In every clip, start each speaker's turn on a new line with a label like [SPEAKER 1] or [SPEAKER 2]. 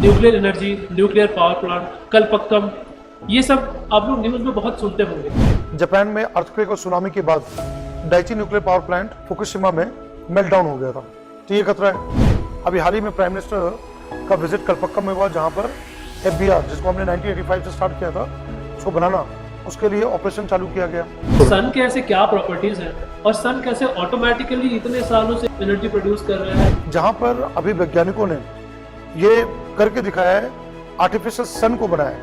[SPEAKER 1] Nuclear energy, nuclear power plant, Kalpakkam, ये सब आप लोग न्यूज़ में बहुत सुनते होंगे।
[SPEAKER 2] जापान में अर्थक्वेक और सुनामी के बाद Daiichi nuclear power plant Fukushima में मेल्टडाउन हो गया था, तो ये खतरा है। अभी हाल ही में प्राइम मिनिस्टर का विजिट कलपक्कम में हुआ, जहां पर FBR, जिसको हमने 1985 से स्टार्ट किया था, उसको बनाना, उसके लिए ऑपरेशन चालू किया गया।
[SPEAKER 1] सन के ऐसे क्या प्रॉपर्टीज हैं और सन कैसे ऑटोमेटिकली इतने सालों से एनर्जी प्रोड्यूस कर रहा है?
[SPEAKER 2] जहां पर अभी वैज्ञानिकों ने ये करके दिखाया है, आर्टिफिशियल सन को बनाया है।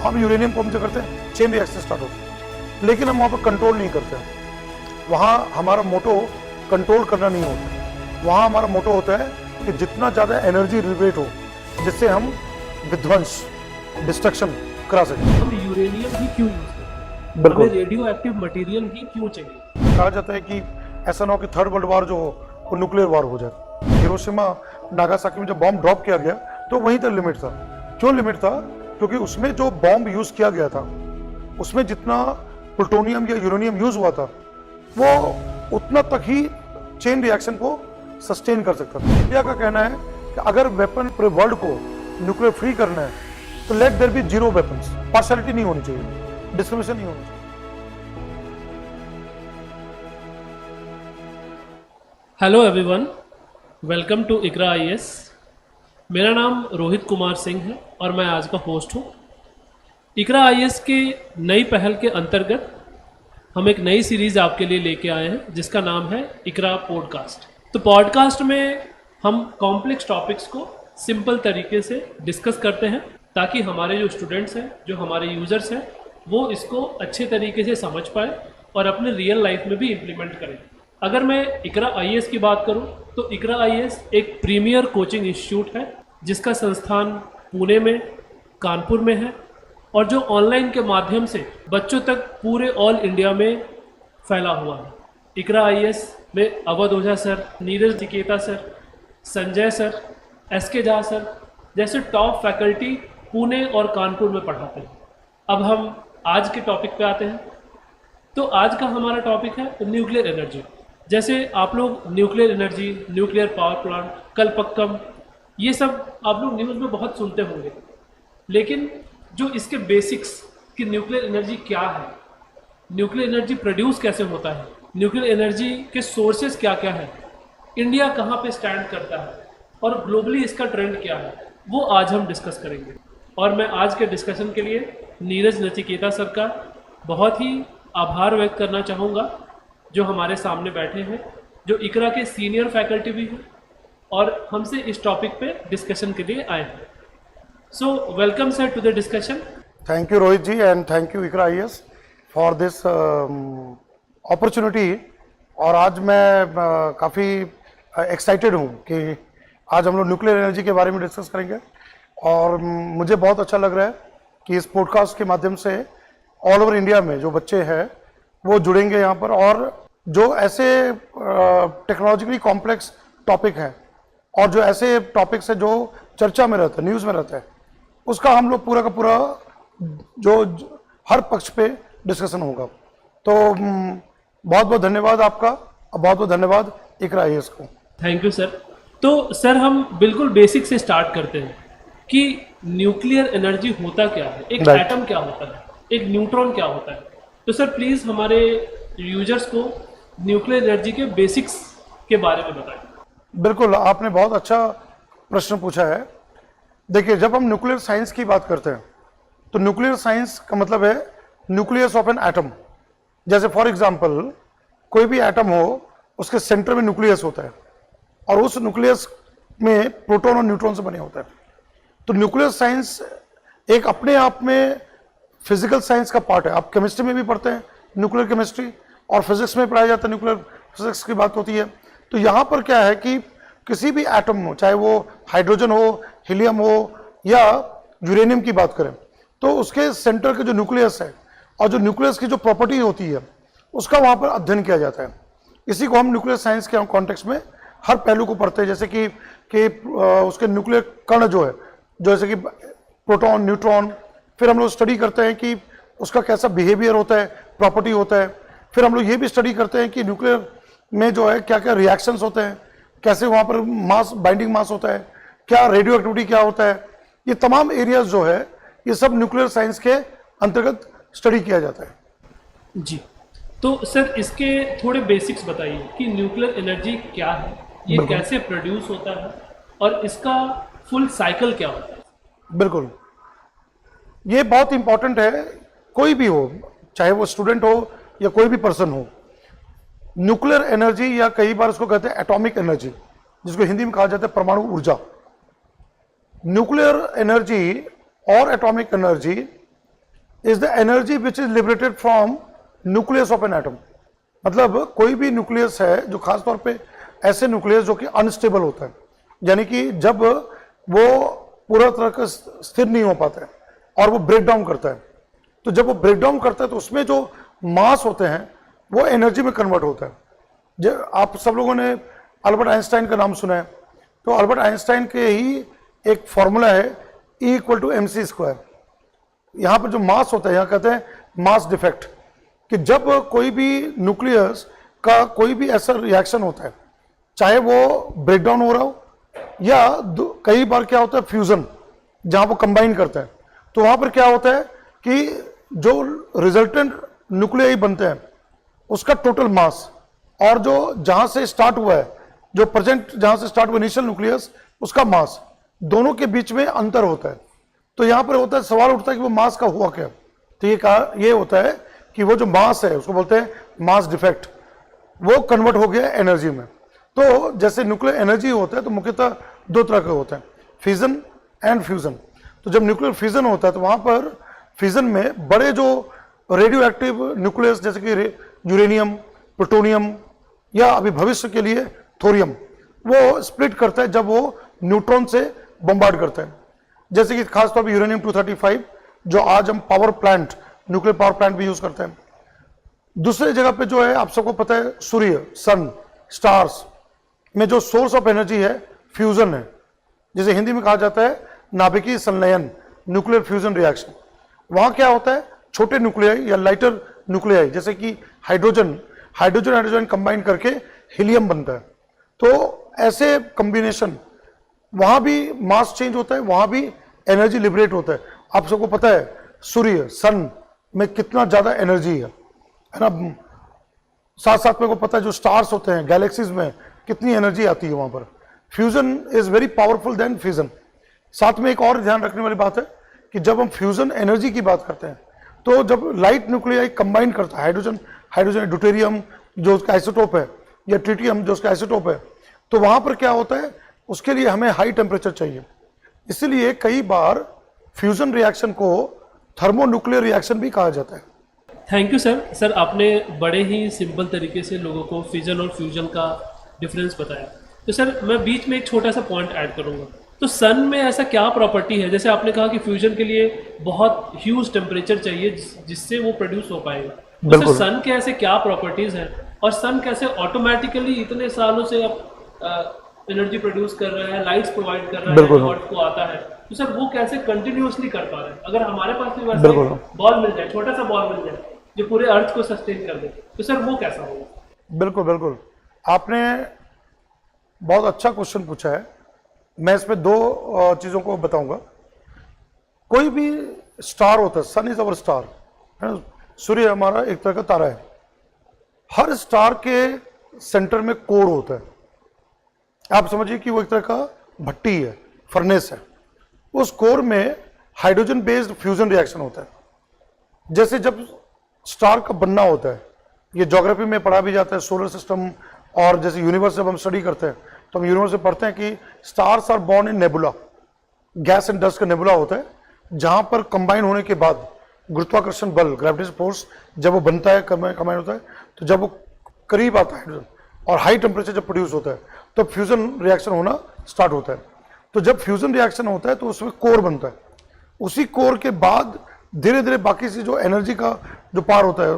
[SPEAKER 2] हम यूरेनियम को हम जो करते हैं, चेन रिएक्शन स्टार्ट होता है, लेकिन हम वहाँ पर कंट्रोल नहीं करते हैं। वहाँ हमारा मोटो कंट्रोल करना नहीं होता, वहाँ हमारा मोटो होता है कि जितना ज़्यादा एनर्जी लिबरेट हो, जिससे हम विध्वंस, डिस्ट्रक्शन करा सकें।
[SPEAKER 1] हम यूरेनियम ही क्यों यूज करते हैं? हमें रेडियो एक्टिव मटेरियल ही क्यों चाहिए?
[SPEAKER 2] कहा जाता है कि ऐसा ना हो कि थर्ड वर्ल्ड वॉर जो हो वो न्यूक्लियर वॉर हो जाए। हिरोशिमा नागासाकी में जब बॉम्ब ड्रॉप किया गया तो वहीं तक लिमिट था। क्यों लिमिट था? क्योंकि उसमें जो बॉम्ब यूज किया गया था, उसमें जितना प्लूटोनियम या यूरेनियम यूज हुआ था, वो उतना तक ही चेन रिएक्शन को सस्टेन कर सकता था। इंडिया का कहना है कि अगर वेपन पूरे वर्ल्ड को न्यूक्लियर फ्री करना है तो let there be zero weapons. Partiality नहीं होनी चाहिए, डिस्क्रिमिनेशन नहीं होनी चाहिए।
[SPEAKER 1] Hello everyone, welcome to Iqra IAS। मेरा नाम रोहित कुमार सिंह है और मैं आज का होस्ट हूँ। इकरा IAS के नई पहल के अंतर्गत हम एक नई सीरीज़ आपके लिए लेके आए हैं, जिसका नाम है इकरा पॉडकास्ट। तो पॉडकास्ट में हम कॉम्प्लेक्स टॉपिक्स को सिंपल तरीके से डिस्कस करते हैं, ताकि हमारे जो स्टूडेंट्स हैं, जो हमारे यूज़र्स हैं, वो इसको अच्छे तरीके से समझ पाए और अपने रियल लाइफ में भी इम्प्लीमेंट करें। अगर मैं इकरा IAS की बात करूं तो इकरा IAS एक प्रीमियर कोचिंग इंस्टीट्यूट है, जिसका संस्थान पुणे में, कानपुर में है, और जो ऑनलाइन के माध्यम से बच्चों तक पूरे ऑल इंडिया में फैला हुआ है। इकरा IAS में Awadh Ojha sir, Neeraj Niketa sir, Sanjay sir, SK Jha sir जैसे टॉप फैकल्टी पुणे और कानपुर में पढ़ाते हैं। अब हम आज के टॉपिक पे आते हैं। तो आज का हमारा टॉपिक है न्यूक्लियर एनर्जी। जैसे आप लोग nuclear energy, nuclear power plant, Kalpakkam, ये सब आप लोग न्यूज़ में बहुत सुनते होंगे, लेकिन जो इसके बेसिक्स कि न्यूक्लियर एनर्जी क्या है, न्यूक्लियर एनर्जी प्रोड्यूस कैसे होता है, न्यूक्लियर एनर्जी के सोर्सेज क्या क्या है, इंडिया कहाँ पे स्टैंड करता है और ग्लोबली इसका ट्रेंड क्या है, वो आज हम डिस्कस करेंगे। और मैं आज के डिस्कशन के लिए नीरज नचिकेता सर का बहुत ही आभार व्यक्त करना चाहूँगा, जो हमारे सामने बैठे हैं, जो इकरा के सीनियर फैकल्टी भी हैं और हमसे इस टॉपिक पे डिस्कशन के लिए आए हैं। So welcome sir to the discussion.
[SPEAKER 2] Thank you Rohit ji, and thank you Iqra IAS for this opportunity. और आज मैं काफ़ी एक्साइटेड हूँ कि आज हम लोग न्यूक्लियर एनर्जी के बारे में डिस्कस करेंगे, और मुझे बहुत अच्छा लग रहा है कि इस पॉडकास्ट के माध्यम से ऑल ओवर इंडिया में जो बच्चे हैं वो जुड़ेंगे यहाँ पर, और जो ऐसे टेक्नोलॉजिकली कॉम्प्लेक्स टॉपिक हैं और जो ऐसे टॉपिक्स हैं जो चर्चा में रहता है, न्यूज़ में रहता है, उसका हम लोग पूरा का पूरा जो हर पक्ष पे डिस्कशन होगा। तो बहुत बहुत धन्यवाद आपका, और बहुत बहुत धन्यवाद इकरा IAS को।
[SPEAKER 1] Thank you sir. तो सर हम बिल्कुल बेसिक से स्टार्ट करते हैं कि न्यूक्लियर एनर्जी होता क्या है, एक एटम क्या होता है, एक न्यूट्रॉन क्या होता है। तो सर प्लीज़ हमारे यूजर्स को न्यूक्लियर एनर्जी के बेसिक्स के बारे में बताएं।
[SPEAKER 2] बिल्कुल, आपने बहुत अच्छा प्रश्न पूछा है। देखिए, जब हम न्यूक्लियर साइंस की बात करते हैं तो न्यूक्लियर साइंस का मतलब है न्यूक्लियस ऑफ एन एटम। जैसे फॉर एग्जांपल कोई भी एटम हो, उसके सेंटर में न्यूक्लियस होता है, और उस न्यूक्लियस में प्रोटॉन और न्यूट्रॉन से बने होता है। तो न्यूक्लियर साइंस एक अपने आप में फिजिकल साइंस का पार्ट है। आप केमिस्ट्री में भी पढ़ते हैं न्यूक्लियर केमिस्ट्री, और फिजिक्स में पढ़ाया जाता है, न्यूक्लियर फिजिक्स की बात होती है। तो यहाँ पर क्या है कि किसी भी एटम हो, चाहे वो हाइड्रोजन हो, हीलियम हो, या यूरेनियम की बात करें, तो उसके सेंटर के जो न्यूक्लियस है और जो न्यूक्लियस की जो प्रॉपर्टी होती है, उसका वहाँ पर अध्ययन किया जाता है। इसी को हम न्यूक्लियर साइंस के कॉन्टेक्स्ट में हर पहलू को पढ़ते हैं। जैसे कि उसके न्यूक्लियर कण जो है, जैसे कि प्रोटॉन, न्यूट्रॉन, फिर हम लोग स्टडी करते हैं कि उसका कैसा बिहेवियर होता है, प्रॉपर्टी होता है। फिर हम लोग ये भी स्टडी करते हैं कि न्यूक्लियर में जो है क्या क्या रिएक्शंस होते हैं, कैसे वहाँ पर मास बाइंडिंग मास होता है, क्या रेडियो एक्टिविटी क्या होता है, ये तमाम एरियाज जो है ये सब न्यूक्लियर साइंस के अंतर्गत स्टडी किया जाता है।
[SPEAKER 1] जी, तो सर इसके थोड़े बेसिक्स बताइए कि न्यूक्लियर एनर्जी क्या है, ये कैसे प्रोड्यूस होता है और इसका फुल साइकिल क्या होता है।
[SPEAKER 2] बिल्कुल, ये बहुत इंपॉर्टेंट है, कोई भी हो, चाहे वो स्टूडेंट हो या कोई भी पर्सन हो। न्यूक्लियर एनर्जी या कई बार उसको कहते हैं एटॉमिक एनर्जी, जिसको हिंदी में कहा जाता है परमाणु ऊर्जा। न्यूक्लियर एनर्जी और atomic energy is the energy which is liberated from nucleus of an atom. मतलब कोई भी न्यूक्लियस है जो खासतौर पे ऐसे न्यूक्लियस जो कि अनस्टेबल होता है, यानी कि जब वो पूरा तरह का स्थिर नहीं हो पाता है और वो ब्रेक डाउन करता है, तो जब वो ब्रेक डाउन करता है तो उसमें जो मास होते हैं वो एनर्जी में कन्वर्ट होता है। जब आप सब लोगों ने अल्बर्ट आइंस्टाइन का नाम सुना है, तो अल्बर्ट आइंस्टाइन के ही एक फॉर्मूला है E = mc²। यहाँ पर जो मास होता है, यहाँ कहते हैं मास डिफेक्ट, कि जब कोई भी न्यूक्लियस का कोई भी ऐसा रिएक्शन होता है, चाहे वो ब्रेकडाउन हो रहा हो या कई बार क्या होता है फ्यूजन, जहाँ वो कंबाइन करता है, तो वहाँ पर क्या होता है कि जो रिजल्टेंट न्यूक्लियाई बनते हैं उसका टोटल मास और जो जहाँ से स्टार्ट हुआ है, जो प्रेजेंट जहाँ से स्टार्ट हुआ इनिशियल न्यूक्लियस, उसका मास, दोनों के बीच में अंतर होता है। तो यहाँ पर होता है, सवाल उठता है कि वो मास का हुआ क्या। तो ये होता है कि वो जो मास है उसको बोलते हैं मास डिफेक्ट, वो कन्वर्ट हो गया एनर्जी में। तो जैसे न्यूक्लियर एनर्जी होता है तो मुख्यतः दो तरह के होते हैं, फिजन एंड फ्यूजन। तो जब न्यूक्लियर फिजन होता है तो वहाँ पर फिजन में बड़े जो रेडियो एक्टिव न्यूक्लियस जैसे कि यूरेनियम, प्लूटोनियम या अभी भविष्य के लिए थोरियम, वो स्प्लिट करता है जब वो न्यूट्रॉन से बम्बार्ड करता है। जैसे कि खासतौर पर यूरेनियम 235 जो आज हम power plant, nuclear power plant भी यूज करते हैं। दूसरे जगह पे जो है आप सबको पता है सूर्य, सन, स्टार्स में जो सोर्स ऑफ एनर्जी है फ्यूजन है, जिसे हिंदी में कहा जाता है नाभिकीय संलयन, न्यूक्लियर फ्यूजन रिएक्शन। वहां क्या होता है, छोटे न्यूक्लियाई या लाइटर न्यूक्लियाई जैसे कि हाइड्रोजन कंबाइन करके हीलियम बनता है। तो ऐसे कॉम्बिनेशन, वहां भी मास चेंज होता है, वहां भी एनर्जी लिबरेट होता है। आप सबको पता है सूर्य, सन में कितना ज्यादा एनर्जी है ना। साथ साथ में को पता है जो स्टार्स होते हैं, गैलेक्सीज में कितनी एनर्जी आती है वहां पर। Fusion is very powerful than fission. साथ में एक और ध्यान रखने वाली बात है कि जब हम फ्यूजन एनर्जी की बात करते हैं तो जब लाइट न्यूक्लियाई कंबाइन करता है, हाइड्रोजन ड्यूटेरियम जो उसका आइसोटोप है या ट्रिटियम जो उसका आइसोटोप है, तो वहां पर क्या होता है, उसके लिए हमें हाई टेम्परेचर चाहिए। इसलिए कई बार फ्यूजन रिएक्शन को थर्मोन्यूक्लियर रिएक्शन भी कहा जाता है।
[SPEAKER 1] Thank you sir. सर आपने बड़े ही सिंपल तरीके से लोगों को फिजन और फ्यूजन का डिफरेंस बताया। तो सर मैं बीच में एक छोटा सा पॉइंट ऐड करूंगा। तो सन में ऐसा क्या प्रॉपर्टी है, जैसे आपने कहा कि फ्यूजन के लिए बहुत ह्यूज टेम्परेचर चाहिए जिससे वो प्रोड्यूस हो पाएगा, तो सर सन के ऐसे क्या प्रॉपर्टीज हैं और सन कैसे ऑटोमेटिकली इतने सालों से अब एनर्जी प्रोड्यूस कर रहा है, लाइट्स प्रोवाइड कर रहा है, अर्थ को आता है, तो सर वो कैसे कंटिन्यूअसली कर पा रहे हैं। अगर हमारे पास भी वैसे बॉल मिल जाए, छोटा सा बॉल मिल जाए जो पूरे अर्थ को सस्टेन कर दे, तो सर वो कैसा होगा।
[SPEAKER 2] बिल्कुल बिल्कुल, आपने बहुत अच्छा क्वेश्चन पूछा है। मैं इसमें दो चीजों को बताऊंगा। कोई भी स्टार होता है, सन इज अवर स्टार, है ना, सूर्य हमारा एक तरह का तारा है। हर स्टार के सेंटर में कोर होता है। आप समझिए कि वो एक तरह का भट्टी है, फर्नेस है। उस कोर में हाइड्रोजन बेस्ड फ्यूजन रिएक्शन होता है। जैसे जब स्टार का बनना होता है, ये ज्योग्राफी में पढ़ा भी जाता है, सोलर सिस्टम, और जैसे यूनिवर्स जब हम स्टडी करते हैं तो हम यूनिवर्स में पढ़ते हैं कि stars are born in nebula, gas and dust का नेबुला होता है, जहां पर कंबाइन होने के बाद गुरुत्वाकर्षण बल, ग्रेविटेशन फोर्स जब वो बनता है, कंबाइन होता है, तो जब वो करीब आता है और हाई टेम्परेचर जब प्रोड्यूस होता है तो फ्यूजन रिएक्शन होना स्टार्ट होता है। तो जब फ्यूजन रिएक्शन होता है तो उसमें कोर बनता है। उसी कोर के बाद धीरे धीरे बाकी से जो एनर्जी का जो पार होता है,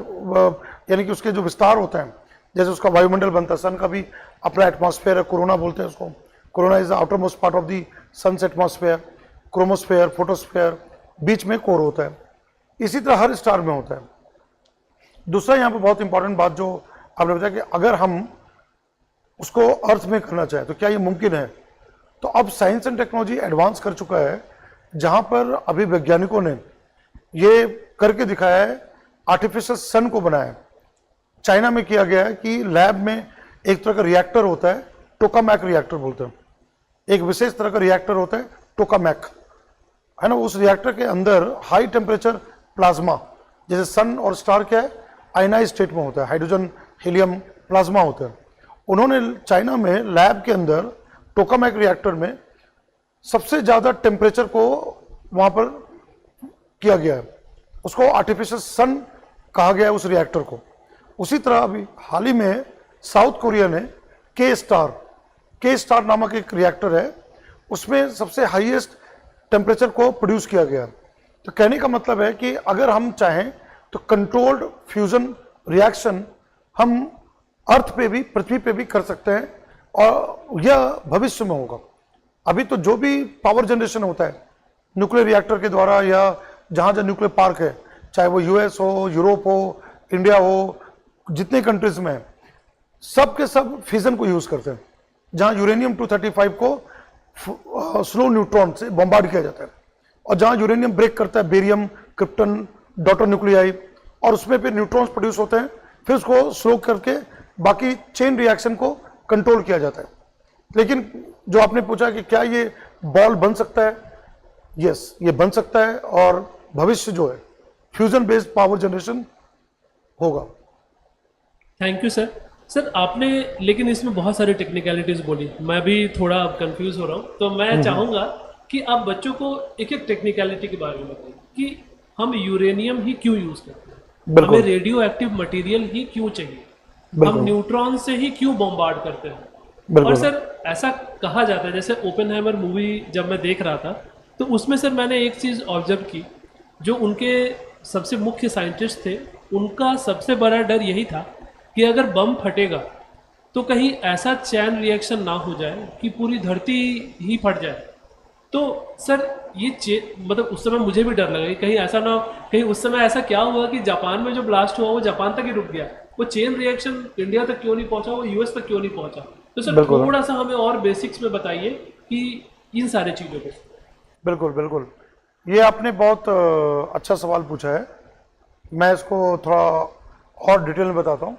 [SPEAKER 2] यानी कि उसके जो विस्तार होता है, जैसे उसका वायुमंडल बनता है, सन का भी अपना एटमॉस्फेयर है, कोरोना बोलते हैं उसको। Corona is the outermost part of the sun's atmosphere, chromosphere, photosphere, बीच में कोर होता है। इसी तरह हर स्टार में होता है। दूसरा यहाँ पर बहुत इंपॉर्टेंट बात जो आपने बताया कि अगर हम उसको अर्थ में करना चाहे तो क्या ये मुमकिन है? तो अब साइंस एंड टेक्नोलॉजी एडवांस कर चुका है, जहां पर अभी वैज्ञानिकों ने ये करके दिखाया है, आर्टिफिशियल सन को बनाया है। चाइना में किया गया है कि लैब में एक तरह का रिएक्टर होता है, टोकामैक रिएक्टर बोलते हैं, एक विशेष तरह का रिएक्टर होता है टोकामैक, है ना। उस रिएक्टर के अंदर हाई टेम्परेचर प्लाज्मा, जैसे सन और स्टार क्या है, आयनाइज स्टेट में होता है, हाइड्रोजन हीलियम प्लाज्मा होता है। उन्होंने चाइना में लैब के अंदर टोकामैक रिएक्टर में सबसे ज़्यादा टेम्परेचर को वहाँ पर किया गया है, उसको आर्टिफिशियल सन कहा गया है उस रिएक्टर को। उसी तरह अभी हाल ही में साउथ कोरिया ने के स्टार नामक एक रिएक्टर है, उसमें सबसे हाईएस्ट टेम्परेचर को प्रोड्यूस किया गया। तो कहने का मतलब है कि अगर हम चाहें तो कंट्रोल्ड फ्यूजन रिएक्शन हम अर्थ पे भी, पृथ्वी पे भी कर सकते हैं, और यह भविष्य में होगा। अभी तो जो भी पावर जनरेशन होता है न्यूक्लियर रिएक्टर के द्वारा, या जहाँ जहाँ न्यूक्लियर पार्क है, चाहे वो यूएस हो, यूरोप हो, इंडिया हो, जितने कंट्रीज में है, सब के सब फिजन को यूज करते हैं, जहाँ यूरेनियम 235 को स्लो न्यूट्रॉन से बम्बार्ड किया जाता है, और जहाँ यूरेनियम ब्रेक करता है बेरियम, क्रिप्टन, डॉटर न्यूक्लियाई, और उसमें फिर न्यूट्रॉन्स प्रोड्यूस होते हैं, फिर उसको स्लो करके बाकी चेन रिएक्शन को कंट्रोल किया जाता है। लेकिन जो आपने पूछा कि क्या ये बॉल बन सकता है, यस, ये बन सकता है, और भविष्य जो है फ्यूजन बेस्ड पावर जनरेशन होगा।
[SPEAKER 1] Thank you sir. सर आपने लेकिन इसमें बहुत सारी टेक्निकलिटीज बोली, मैं भी थोड़ा कंफ्यूज हो रहा हूँ, तो मैं चाहूँगा कि आप बच्चों को एक एक टेक्निकलिटी के बारे में बताइए कि हम यूरेनियम ही क्यों यूज करते हैं, हमें रेडियो एक्टिव मटीरियल ही क्यों चाहिए, हम न्यूट्रॉन से ही क्यों बॉम्बार्ड करते हैं। और सर ऐसा कहा जाता है, जैसे ओपेनहाइमर मूवी जब मैं देख रहा था तो उसमें सर मैंने एक चीज़ ऑब्जर्व की, जो उनके सबसे मुख्य साइंटिस्ट थे, उनका सबसे बड़ा डर यही था कि अगर बम फटेगा तो कहीं ऐसा चैन रिएक्शन ना हो जाए कि पूरी धरती ही फट जाए। तो सर ये मतलब उस समय मुझे भी डर लगा कि कहीं ऐसा ना हो, कहीं उस समय ऐसा क्या हुआ कि जापान में जो ब्लास्ट हुआ वो जापान तक ही रुक गया, वो चेन रिएक्शन इंडिया तक क्यों नहीं पहुंचा, वो यूएस तक क्यों नहीं पहुंचा। तो सर थोड़ा सा हमें और बेसिक्स में बताइए कि इन सारे चीज़ों को।
[SPEAKER 2] बिल्कुल बिल्कुल, ये आपने बहुत अच्छा सवाल पूछा है, मैं इसको थोड़ा और डिटेल में बताता हूँ।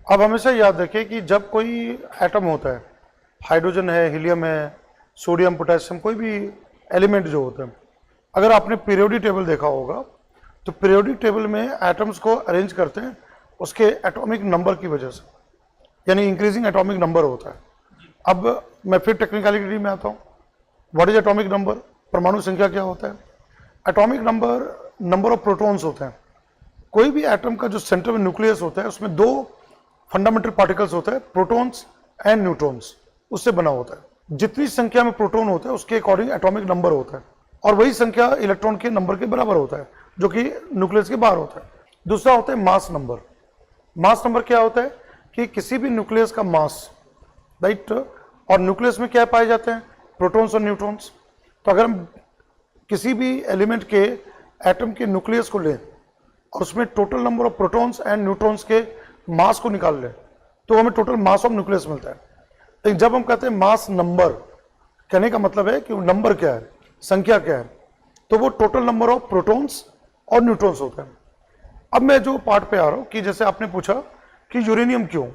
[SPEAKER 2] अब हमेशा याद रखिए कि जब कोई एटम होता है, हाइड्रोजन है, हीलियम है, सोडियम, पोटेशियम, कोई भी एलिमेंट जो होता है, अगर आपने पीरियोडिक टेबल देखा होगा तो पीरियोडिक टेबल में एटम्स को अरेंज करते हैं उसके एटॉमिक नंबर की वजह से, यानी इंक्रीजिंग एटॉमिक नंबर होता है। अब मैं फिर टेक्निकलिटी में आता हूँ। What is atomic number? परमाणु संख्या क्या होता है? Atomic number number of protons होते हैं। कोई भी एटम का जो सेंटर में न्यूक्लियस होता है उसमें दो फंडामेंटल पार्टिकल्स होते हैं, प्रोटॉन्स एंड न्यूट्रॉन्स, उससे बना होता है। जितनी संख्या में प्रोटॉन होता है उसके अकॉर्डिंग एटॉमिक नंबर होता है, और वही संख्या इलेक्ट्रॉन के नंबर के बराबर होता है जो कि न्यूक्लियस के बाहर होता है। दूसरा होता है मास नंबर। मास नंबर क्या होता है कि किसी भी न्यूक्लियस का मास, राइट, और न्यूक्लियस में क्या पाए जाते हैं? प्रोटॉन्स और न्यूट्रॉन्स। तो अगर हम किसी भी एलिमेंट के एटम के न्यूक्लियस को लें और उसमें total number of protons and neutrons के मास को निकाल लें तो हमें टोटल मास ऑफ न्यूक्लियस मिलता है। लेकिन जब हम कहते हैं मास नंबर, कहने का मतलब है कि वो नंबर क्या है, संख्या क्या है, तो वो टोटल नंबर ऑफ प्रोटॉन्स और न्यूट्रॉन्स होता है। अब मैं जो पार्ट पे आ रहा हूँ कि जैसे आपने पूछा कि यूरेनियम क्यों,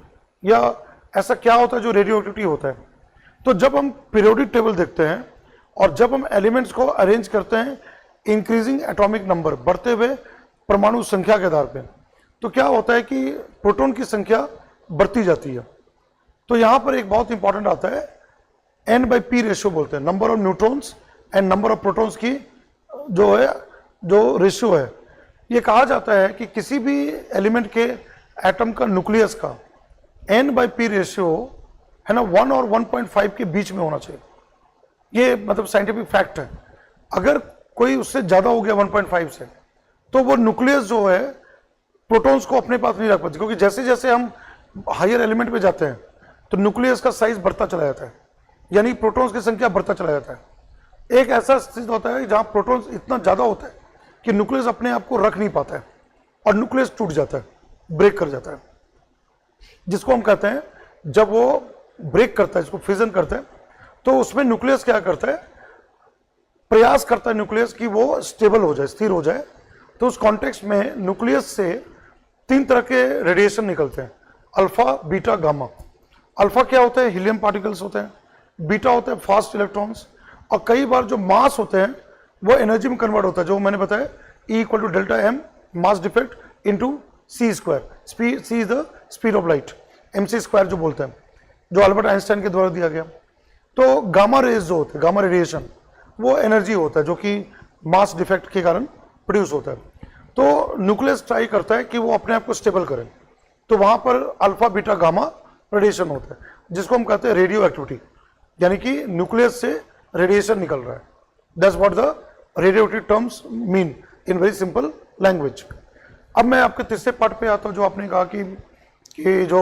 [SPEAKER 2] या ऐसा क्या होता है जो रेडियो एक्टिविटी होता है, तो जब हम पीरियोडिक टेबल देखते हैं और जब हम एलिमेंट्स को अरेंज करते हैं इंक्रीजिंग एटॉमिक नंबर, बढ़ते हुए परमाणु संख्या के आधार पे, तो क्या होता है कि प्रोटॉन की संख्या बढ़ती जाती है। तो यहाँ पर एक बहुत इंपॉर्टेंट आता है N/P रेशियो बोलते हैं, number of neutrons and number of protons की जो रेशियो है। ये कहा जाता है कि किसी भी एलिमेंट के एटम का न्यूक्लियस का N/P रेशियो है ना 1 और 1.5 के बीच में होना चाहिए। ये मतलब साइंटिफिक फैक्ट है। अगर कोई उससे ज्यादा हो गया 1.5 से, तो वो न्यूक्लियस जो है प्रोटॉन्स को अपने पास नहीं रख पाती, क्योंकि जैसे जैसे हम हायर एलिमेंट पे जाते हैं तो न्यूक्लियस का साइज बढ़ता चला जाता है, यानी प्रोटॉन्स की संख्या बढ़ता चला जाता है। एक ऐसा स्थिति होता है जहां प्रोटॉन्स इतना ज्यादा होता है कि न्यूक्लियस अपने आप को रख नहीं पाता है और न्यूक्लियस टूट जाता है, ब्रेक कर जाता है, जिसको हम कहते हैं जब वो ब्रेक करता है, इसको फिजन करता है, तो उसमें न्यूक्लियस क्या करता है, प्रयास करता है न्यूक्लियस कि वो स्टेबल हो जाए, स्थिर हो जाए। तो उस कॉन्टेक्स्ट में न्यूक्लियस से 3 तरह के रेडिएशन निकलते हैं, अल्फा, बीटा, गामा। अल्फा क्या होता है, हीलियम पार्टिकल्स होते हैं, बीटा होते हैं फास्ट इलेक्ट्रॉन्स, और कई बार जो मास होते हैं वो एनर्जी में कन्वर्ट होता है, जो मैंने बताया E=Δm mass defect into c²। c is the speed of light, mc² जो बोलते हैं, जो अल्बर्ट आइंस्टाइन के द्वारा दिया गया। तो गामा रेज जो होते हैं, गामा रेडिएशन, वो एनर्जी होता है जो कि मास डिफेक्ट के कारण प्रोड्यूस होता है। तो न्यूक्लियस ट्राई करता है कि वो अपने आप को स्टेबल करे, तो वहां पर अल्फा, बीटा, गामा रेडिएशन होता है, जिसको हम कहते हैं रेडियो एक्टिविटी, यानी कि न्यूक्लियस से रेडिएशन निकल रहा है। That's what the radio active terms mean in very simple language. अब मैं आपके तीसरे पार्ट पे आता हूं, जो आपने कहा कि जो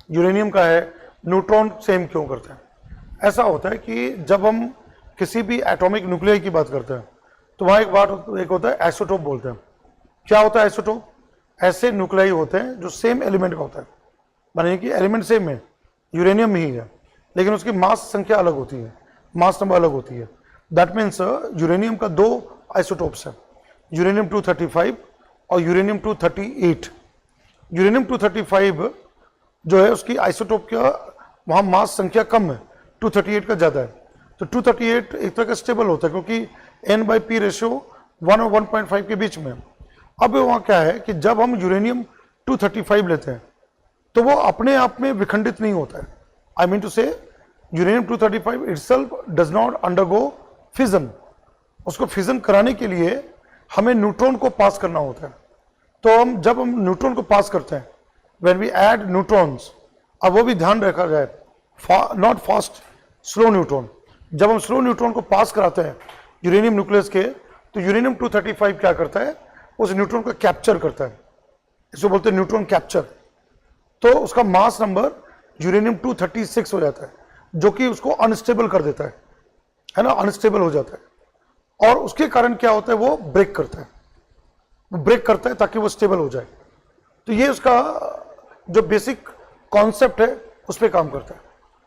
[SPEAKER 2] यूरेनियम का है न्यूट्रॉन सेम क्यों करते हैं। ऐसा होता है कि जब हम किसी भी एटॉमिक न्यूक्लियाई की बात करते हैं तो वहाँ एक होता है आइसोटोप बोलते हैं। क्या होता है आइसोटोप? ऐसे न्यूक्लियाई होते हैं जो सेम एलिमेंट का होता है, मानिए कि एलिमेंट सेम है, यूरेनियम ही है, लेकिन उसकी मास संख्या अलग होती है, मास नंबर अलग होती है। दैट मीन्स यूरेनियम का 2 आइसोटोप्स है, यूरेनियम 235 और यूरेनियम 238। यूरेनियम 235 जो है उसकी आइसोटोप का वहाँ मास संख्या कम है, 238 का ज़्यादा है। तो 238 एक तरह का स्टेबल होता है क्योंकि N/P रेशियो 1 और 1.5 के बीच में। अब वहाँ क्या है कि जब हम यूरेनियम 235 लेते हैं तो वो अपने आप में विखंडित नहीं होता है। आई मीन टू से uranium 235 itself does not undergo fission. उसको फिजन कराने के लिए हमें न्यूट्रॉन को पास करना होता है। तो जब हम न्यूट्रॉन को पास करते हैं, व्हेन वी ऐड न्यूट्रॉन्स, अब वो भी ध्यान रखा जाए, नॉट फास्ट, स्लो न्यूट्रॉन। जब हम स्लो न्यूट्रॉन को पास कराते हैं यूरेनियम न्यूक्लियस के, तो यूरेनियम 235 क्या करता है, उस न्यूट्रॉन को कैप्चर करता है, इसको बोलते हैं न्यूट्रॉन कैप्चर। तो उसका मास नंबर यूरेनियम 236 हो जाता है, जो कि उसको अनस्टेबल कर देता है ना, अनस्टेबल हो जाता है। और उसके कारण क्या होता है, वो ब्रेक करता है, वो ब्रेक करता है ताकि वो स्टेबल हो जाए। तो ये उसका जो बेसिक कॉन्सेप्ट है उस पर काम करता है।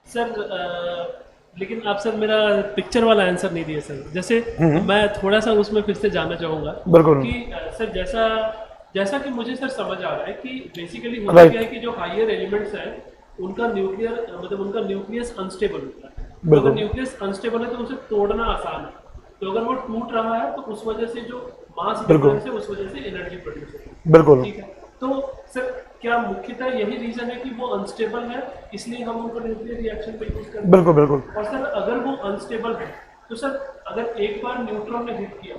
[SPEAKER 1] सर लेकिन आप सर मेरा पिक्चर वाला आंसर नहीं दिए सर। जैसे मैं थोड़ा सा उसमें फिर से जानना चाहूंगा
[SPEAKER 2] बिल्कुल
[SPEAKER 1] कि सर जैसा कि मुझे सर समझ आ रहा है कि बेसिकली होता क्या है कि जो हायर एलिमेंट्स हैं उनका न्यूक्लियर मतलब उनका न्यूक्लियस अनस्टेबल होता है। तो अगर न्यूक्लियस अनस्टेबल है तो उसे तोड़ना आसान है, तो अगर वो टूट रहा है तो उस वजह से जो मास डिफरेंस है उस वजह से एनर्जी प्रोड्यूस होती है।
[SPEAKER 2] बिल्कुल
[SPEAKER 1] ठीक है, तो सर क्या मुख्यतः यही रीजन है कि वो अनस्टेबल है, इसलिए हम उनको न्यूक्लियर रिएक्शन में यूज करते हैं?
[SPEAKER 2] बिल्कुल बिल्कुल।
[SPEAKER 1] और सर अगर वो अनस्टेबल है तो सर अगर एक बार न्यूट्रॉन ने हिट किया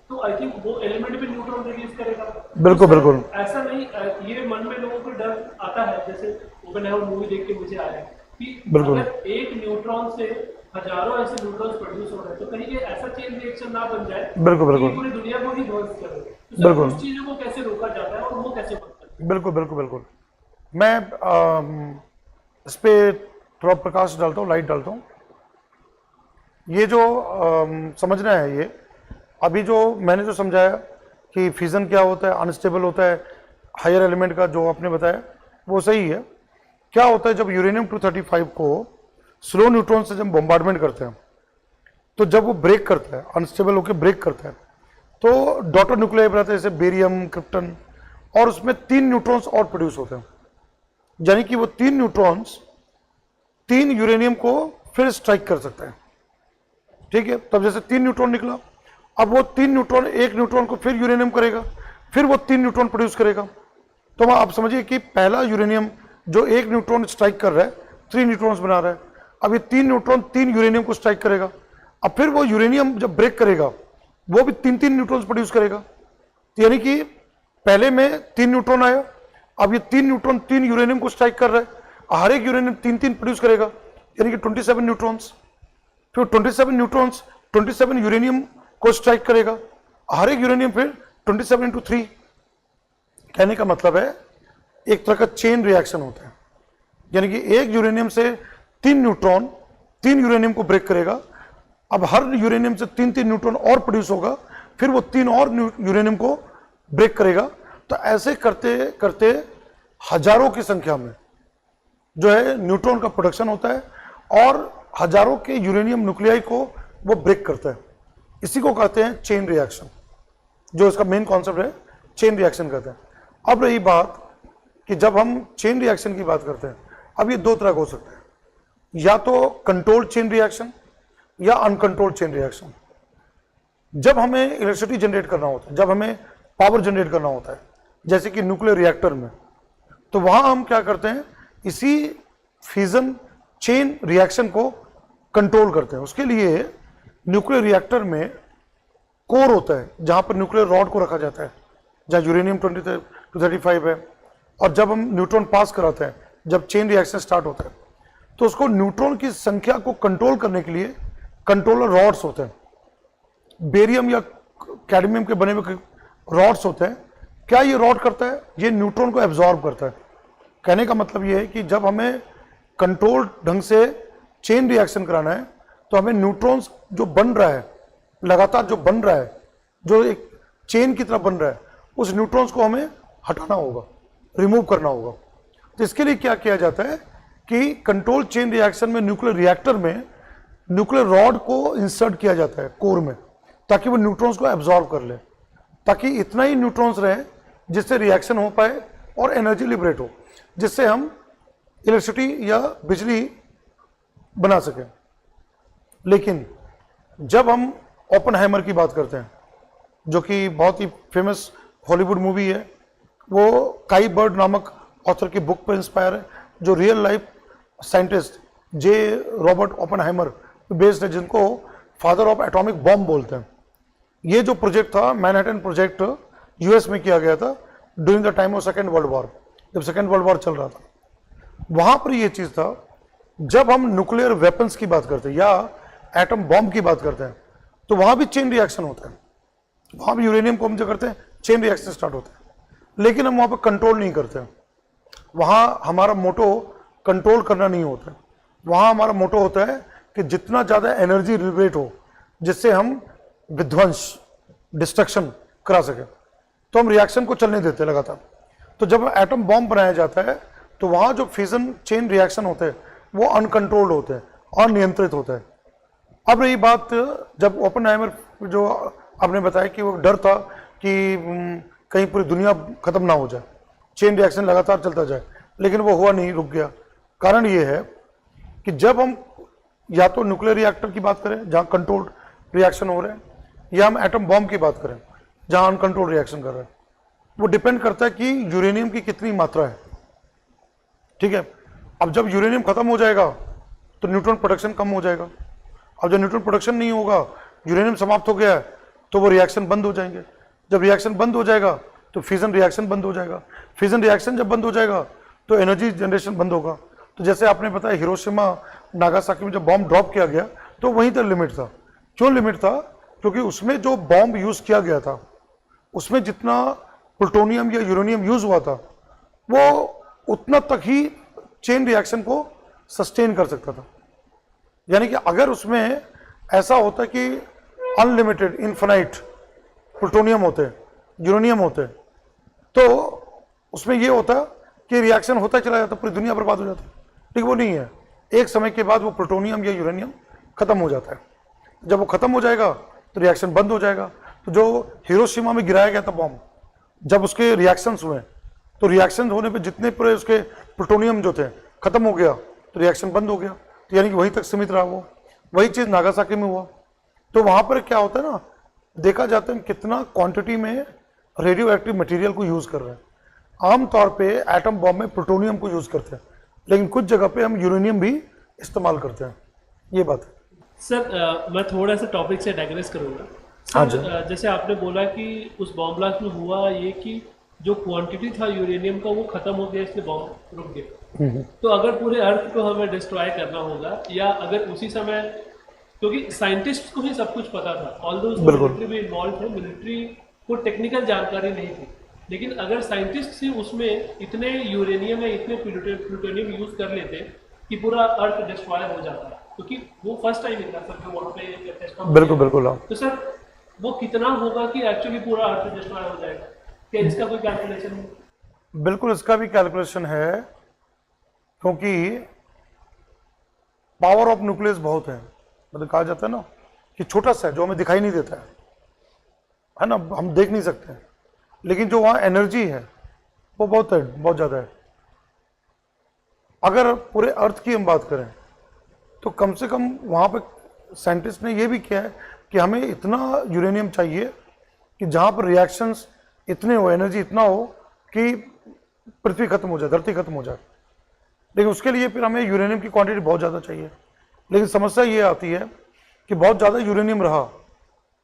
[SPEAKER 1] तो आई थिंक वो एलिमेंट भी न्यूट्रॉन रिलीज करेगा।
[SPEAKER 2] बिल्कुल
[SPEAKER 1] तो
[SPEAKER 2] बिल्कुल।
[SPEAKER 1] ऐसा नहीं, ये मन में लोगों को डर आता है, जैसे ओपेनहाइमर मूवी देख के मुझे आया कि अगर एक न्यूट्रॉन से हजारों ऐसे न्यूट्रॉन्स प्रोड्यूस हो रहे हैं तो कहीं ये ऐसा चेन रिएक्शन ना बन जाए
[SPEAKER 2] बिल्कुल बिल्कुल
[SPEAKER 1] पूरी दुनिया को ही ध्वस्त कर दे। तो
[SPEAKER 2] बिल्कुल।
[SPEAKER 1] उस चीजों को कैसे रोका जाता है और वो कैसे बनता है?
[SPEAKER 2] बिल्कुल बिल्कुल बिल्कुल। मैं इस पर थोड़ा प्रकाश डालता हूँ, लाइट डालता हूँ। ये जो समझना है, ये अभी जो मैंने जो समझाया कि फिजन क्या होता है, अनस्टेबल होता है, हायर एलिमेंट का जो आपने बताया वो सही है। क्या होता है, जब यूरेनियम 235 को स्लो न्यूट्रॉन से जब बॉम्बार्डमेंट करते हैं तो जब वो ब्रेक करता है, अनस्टेबल होकर ब्रेक करता है, तो डॉटर न्यूक्लियाई बनाते हैं जैसे बेरियम, क्रिप्टन, और उसमें 3 न्यूट्रॉन्स और प्रोड्यूस होते हैं। यानी कि वो 3 न्यूट्रॉन्स 3 यूरेनियम को फिर स्ट्राइक कर सकते हैं। ठीक है, तब जैसे 3 न्यूट्रॉन निकला, अब वो 3 न्यूट्रॉन एक न्यूट्रॉन को फिर यूरेनियम करेगा, फिर वो 3 न्यूट्रॉन प्रोड्यूस करेगा। तो आप समझिए कि पहला यूरेनियम जो एक न्यूट्रॉन स्ट्राइक कर रहा है 3 न्यूट्रॉन्स बना रहा है, अब ये 3 न्यूट्रॉन 3 यूरेनियम को स्ट्राइक करेगा। अब फिर वो यूरेनियम जब ब्रेक करेगा वो भी 3-3 न्यूट्रॉन्स प्रोड्यूस करेगा। तो यानी कि पहले में 3 न्यूट्रॉन आया, अब ये 3 न्यूट्रॉन 3 यूरेनियम को स्ट्राइक कर रहा है, हर एक यूरेनियम 3-3 प्रोड्यूस करेगा, यानी कि 27 न्यूट्रॉन्स। फिर 27 न्यूट्रॉन्स 27 यूरेनियम को स्ट्राइक करेगा, हर एक यूरेनियम फिर 27 × 3। कहने का मतलब है एक तरह का चेन रिएक्शन होता है, यानी कि एक यूरेनियम से 3 न्यूट्रॉन 3 यूरेनियम को ब्रेक करेगा, अब हर यूरेनियम से 3-3 न्यूट्रॉन और प्रोड्यूस होगा, फिर वो 3 और यूरेनियम को ब्रेक करेगा। तो ऐसे करते करते हजारों की संख्या में जो है न्यूट्रॉन का प्रोडक्शन होता है और हजारों के यूरेनियम न्यूक्लियाई को वो ब्रेक करता है। इसी को कहते हैं चेन रिएक्शन, जो इसका मेन कॉन्सेप्ट है, चेन रिएक्शन कहते हैं। अब रही बात कि जब हम चेन रिएक्शन की बात करते हैं, अब ये दो तरह का हो सकता है, या तो कंट्रोल्ड चेन रिएक्शन या अनकंट्रोल्ड चेन रिएक्शन। जब हमें इलेक्ट्रिसिटी जनरेट करना होता है, जब हमें पावर जनरेट करना होता है, जैसे कि न्यूक्लियर रिएक्टर में, तो वहां हम क्या करते हैं, इसी फ्यूजन चेन रिएक्शन को कंट्रोल करते हैं। उसके लिए न्यूक्लियर रिएक्टर में कोर होता है, जहां पर न्यूक्लियर रॉड को रखा जाता है, जहां यूरेनियम 235 है, और जब हम न्यूट्रॉन पास कराते हैं, जब चेन रिएक्शन स्टार्ट होता है, तो उसको न्यूट्रॉन की संख्या को कंट्रोल करने के लिए कंट्रोलर रॉड्स होते हैं, बेरियम या कैडमियम के बने हुए रॉड्स होते हैं। क्या ये रॉड करता है? ये न्यूट्रॉन को एब्जॉर्ब करता है। कहने का मतलब ये है कि जब हमें कंट्रोल ढंग से चेन रिएक्शन कराना है, तो हमें न्यूट्रॉन्स जो बन रहा है, लगातार जो बन रहा है, जो एक चेन की तरह बन रहा है, उस न्यूट्रॉन्स को हमें हटाना होगा, रिमूव करना होगा। तो इसके लिए क्या किया जाता है कि कंट्रोल चेन रिएक्शन में न्यूक्लियर रिएक्टर में न्यूक्लियर रॉड को इंसर्ट किया जाता है कोर में, ताकि वो न्यूट्रॉन्स को एब्जॉर्ब कर ले, ताकि इतना ही न्यूट्रॉन्स रहे जिससे रिएक्शन हो पाए और एनर्जी लिबरेट हो, जिससे हम इलेक्ट्रिसिटी या बिजली बना सकें। लेकिन जब हम ओपेनहाइमर की बात करते हैं, जो कि बहुत ही फेमस हॉलीवुड मूवी है, वो काई बर्ड नामक ऑथर की बुक पर इंस्पायर है, जो रियल लाइफ साइंटिस्ट जे रॉबर्ट ओपेनहाइमर बेस्ड है, जिनको फादर ऑफ एटॉमिक बॉम्ब बोलते हैं। ये जो प्रोजेक्ट था, मैनहट्टन प्रोजेक्ट, यूएस में किया गया था during the time of second world war, जब सेकेंड वर्ल्ड वॉर चल रहा था। वहां पर ये चीज था, जब हम न्यूक्लियर वेपन्स की बात करते हैं या एटम बॉम्ब की बात करते हैं, तो वहां भी चेन रिएक्शन होता है, वहां भी यूरेनियम को हम जो करते हैं चेन रिएक्शन स्टार्ट होता है। लेकिन हम वहां पर कंट्रोल नहीं करते हैं। वहां हमारा मोटो कंट्रोल करना नहीं होता है, वहां हमारा मोटो होता है कि जितना ज्यादा एनर्जी लिबरेट हो, जिससे हम विध्वंस, डिस्ट्रक्शन करा सके, तो हम रिएक्शन को चलने देते हैं लगातार। तो जब एटम बॉम्ब बनाया जाता है, तो वहां जो फ्यूजन चेन रिएक्शन होते हैं वो अनकंट्रोल्ड होते हैं, अनियंत्रित होते हैं। अब रही बात, जब ओपेनहाइमर जो आपने बताया कि वो डर था कि कहीं पूरी दुनिया खत्म ना हो जाए, चेन रिएक्शन लगातार चलता जाए, लेकिन वो हुआ नहीं, रुक गया। कारण ये है कि जब हम या तो न्यूक्लियर रिएक्टर की बात करें जहां कंट्रोल्ड रिएक्शन हो रहे हैं, या हम एटम बॉम्ब की बात करें जहां अनकंट्रोल्ड रिएक्शन कर रहे हैं, वो डिपेंड करता है कि यूरेनियम की कितनी मात्रा है। ठीक है, अब जब यूरेनियम खत्म हो जाएगा तो न्यूट्रॉन प्रोडक्शन कम हो जाएगा। अब जब न्यूट्रॉन प्रोडक्शन नहीं होगा, यूरेनियम समाप्त हो गया है, तो वो रिएक्शन बंद हो जाएंगे। जब रिएक्शन बंद हो जाएगा तो फ्यूजन रिएक्शन बंद हो जाएगा। फ्यूजन रिएक्शन जब बंद हो जाएगा तो एनर्जी जनरेशन बंद होगा। तो जैसे आपने बताया, हिरोशिमा नागासाकी में जब बॉम्ब ड्रॉप किया गया, तो वहीं तक लिमिट था। क्यों लिमिट था? क्योंकि उसमें जो बॉम्ब यूज किया गया था, उसमें जितना प्लूटोनियम या यूरेनियम यूज हुआ था, वो उतना तक ही चेन रिएक्शन को सस्टेन कर सकता था। यानी कि अगर उसमें ऐसा होता कि अनलिमिटेड, इन्फिनाइट प्लूटोनियम होते, यूरेनियम होते, तो उसमें ये होता कि रिएक्शन होता चला जाता, पूरी दुनिया बर्बाद हो जाती। ठीक, वो नहीं है। एक समय के बाद वो प्लूटोनियम या यूरेनियम खत्म हो जाता है। जब वो खत्म हो जाएगा तो रिएक्शन बंद हो जाएगा। तो जो हिरोशिमा में गिराया गया था बॉम्ब, जब उसके रिएक्शंस हुए, तो रिएक्शन होने पे जितने पूरे उसके प्लूटोनियम जो थे खत्म हो गया, तो रिएक्शन बंद हो गया। तो यानी कि वहीं तक सीमित रहा वो। वही चीज नागासाकी में हुआ। तो वहां पर क्या होता है ना, देखा जाता है कितना क्वांटिटी में रेडियो एक्टिव मटेरियल को यूज कर रहे हैं। आमतौर पे एटम बॉम्ब में प्लूटोनियम को यूज करते हैं, लेकिन कुछ जगह पे हम यूरेनियम भी इस्तेमाल करते हैं। ये बात है
[SPEAKER 1] सर। मैं थोड़ा सा टॉपिक से डाइग्रेस करूंगा।
[SPEAKER 2] हाँ जी।
[SPEAKER 1] जैसे आपने बोला कि उस बॉम्ब ब्लास्ट में हुआ ये कि जो क्वांटिटी था यूरेनियम का वो खत्म हो गया, इसलिए बॉम्ब रुक गया। तो अगर पूरे अर्थ को हमें डिस्ट्रॉय करना होगा, या अगर उसी समय, क्योंकि साइंटिस्ट को ही सब कुछ पता था, ऑल्दो मिलिट्री भी इन्वॉल्व थे, मिलिट्री को टेक्निकल जानकारी नहीं थी, लेकिन अगर साइंटिस्ट ही उसमें इतने यूरेनियम या इतने प्लूटोनियम यूज कर लेते कि पूरा अर्थ डिस्ट्रॉय हो जाता, क्योंकि वो फर्स्ट टाइम इतना सर जो वहाँ पे टेस्ट।
[SPEAKER 2] बिल्कुल बिल्कुल।
[SPEAKER 1] तो सर वो कितना होगा कि एक्चुअली पूरा अर्थ डिस्ट्रॉय हो जाएगा? क्या इसका कोई कैलकुलेशन है?
[SPEAKER 2] बिल्कुल, इसका भी कैलकुलेशन है क्योंकि पावर ऑफ न्यूक्लियस बहुत है, मतलब कहा जाता है ना कि छोटा सा है जो हमें दिखाई नहीं देता है ना, हम देख नहीं सकते, लेकिन जो वहाँ एनर्जी है वो बहुत है, बहुत ज़्यादा है। अगर पूरे अर्थ की हम बात करें तो कम से कम वहाँ पे साइंटिस्ट ने ये भी किया है कि हमें इतना यूरेनियम चाहिए कि जहाँ पर रिएक्शंस इतने हो, एनर्जी इतना हो कि पृथ्वी खत्म हो जाए, धरती खत्म हो जाए। लेकिन उसके लिए फिर हमें यूरेनियम की क्वांटिटी बहुत ज़्यादा चाहिए। लेकिन समस्या ये आती है कि बहुत ज़्यादा यूरेनियम रहा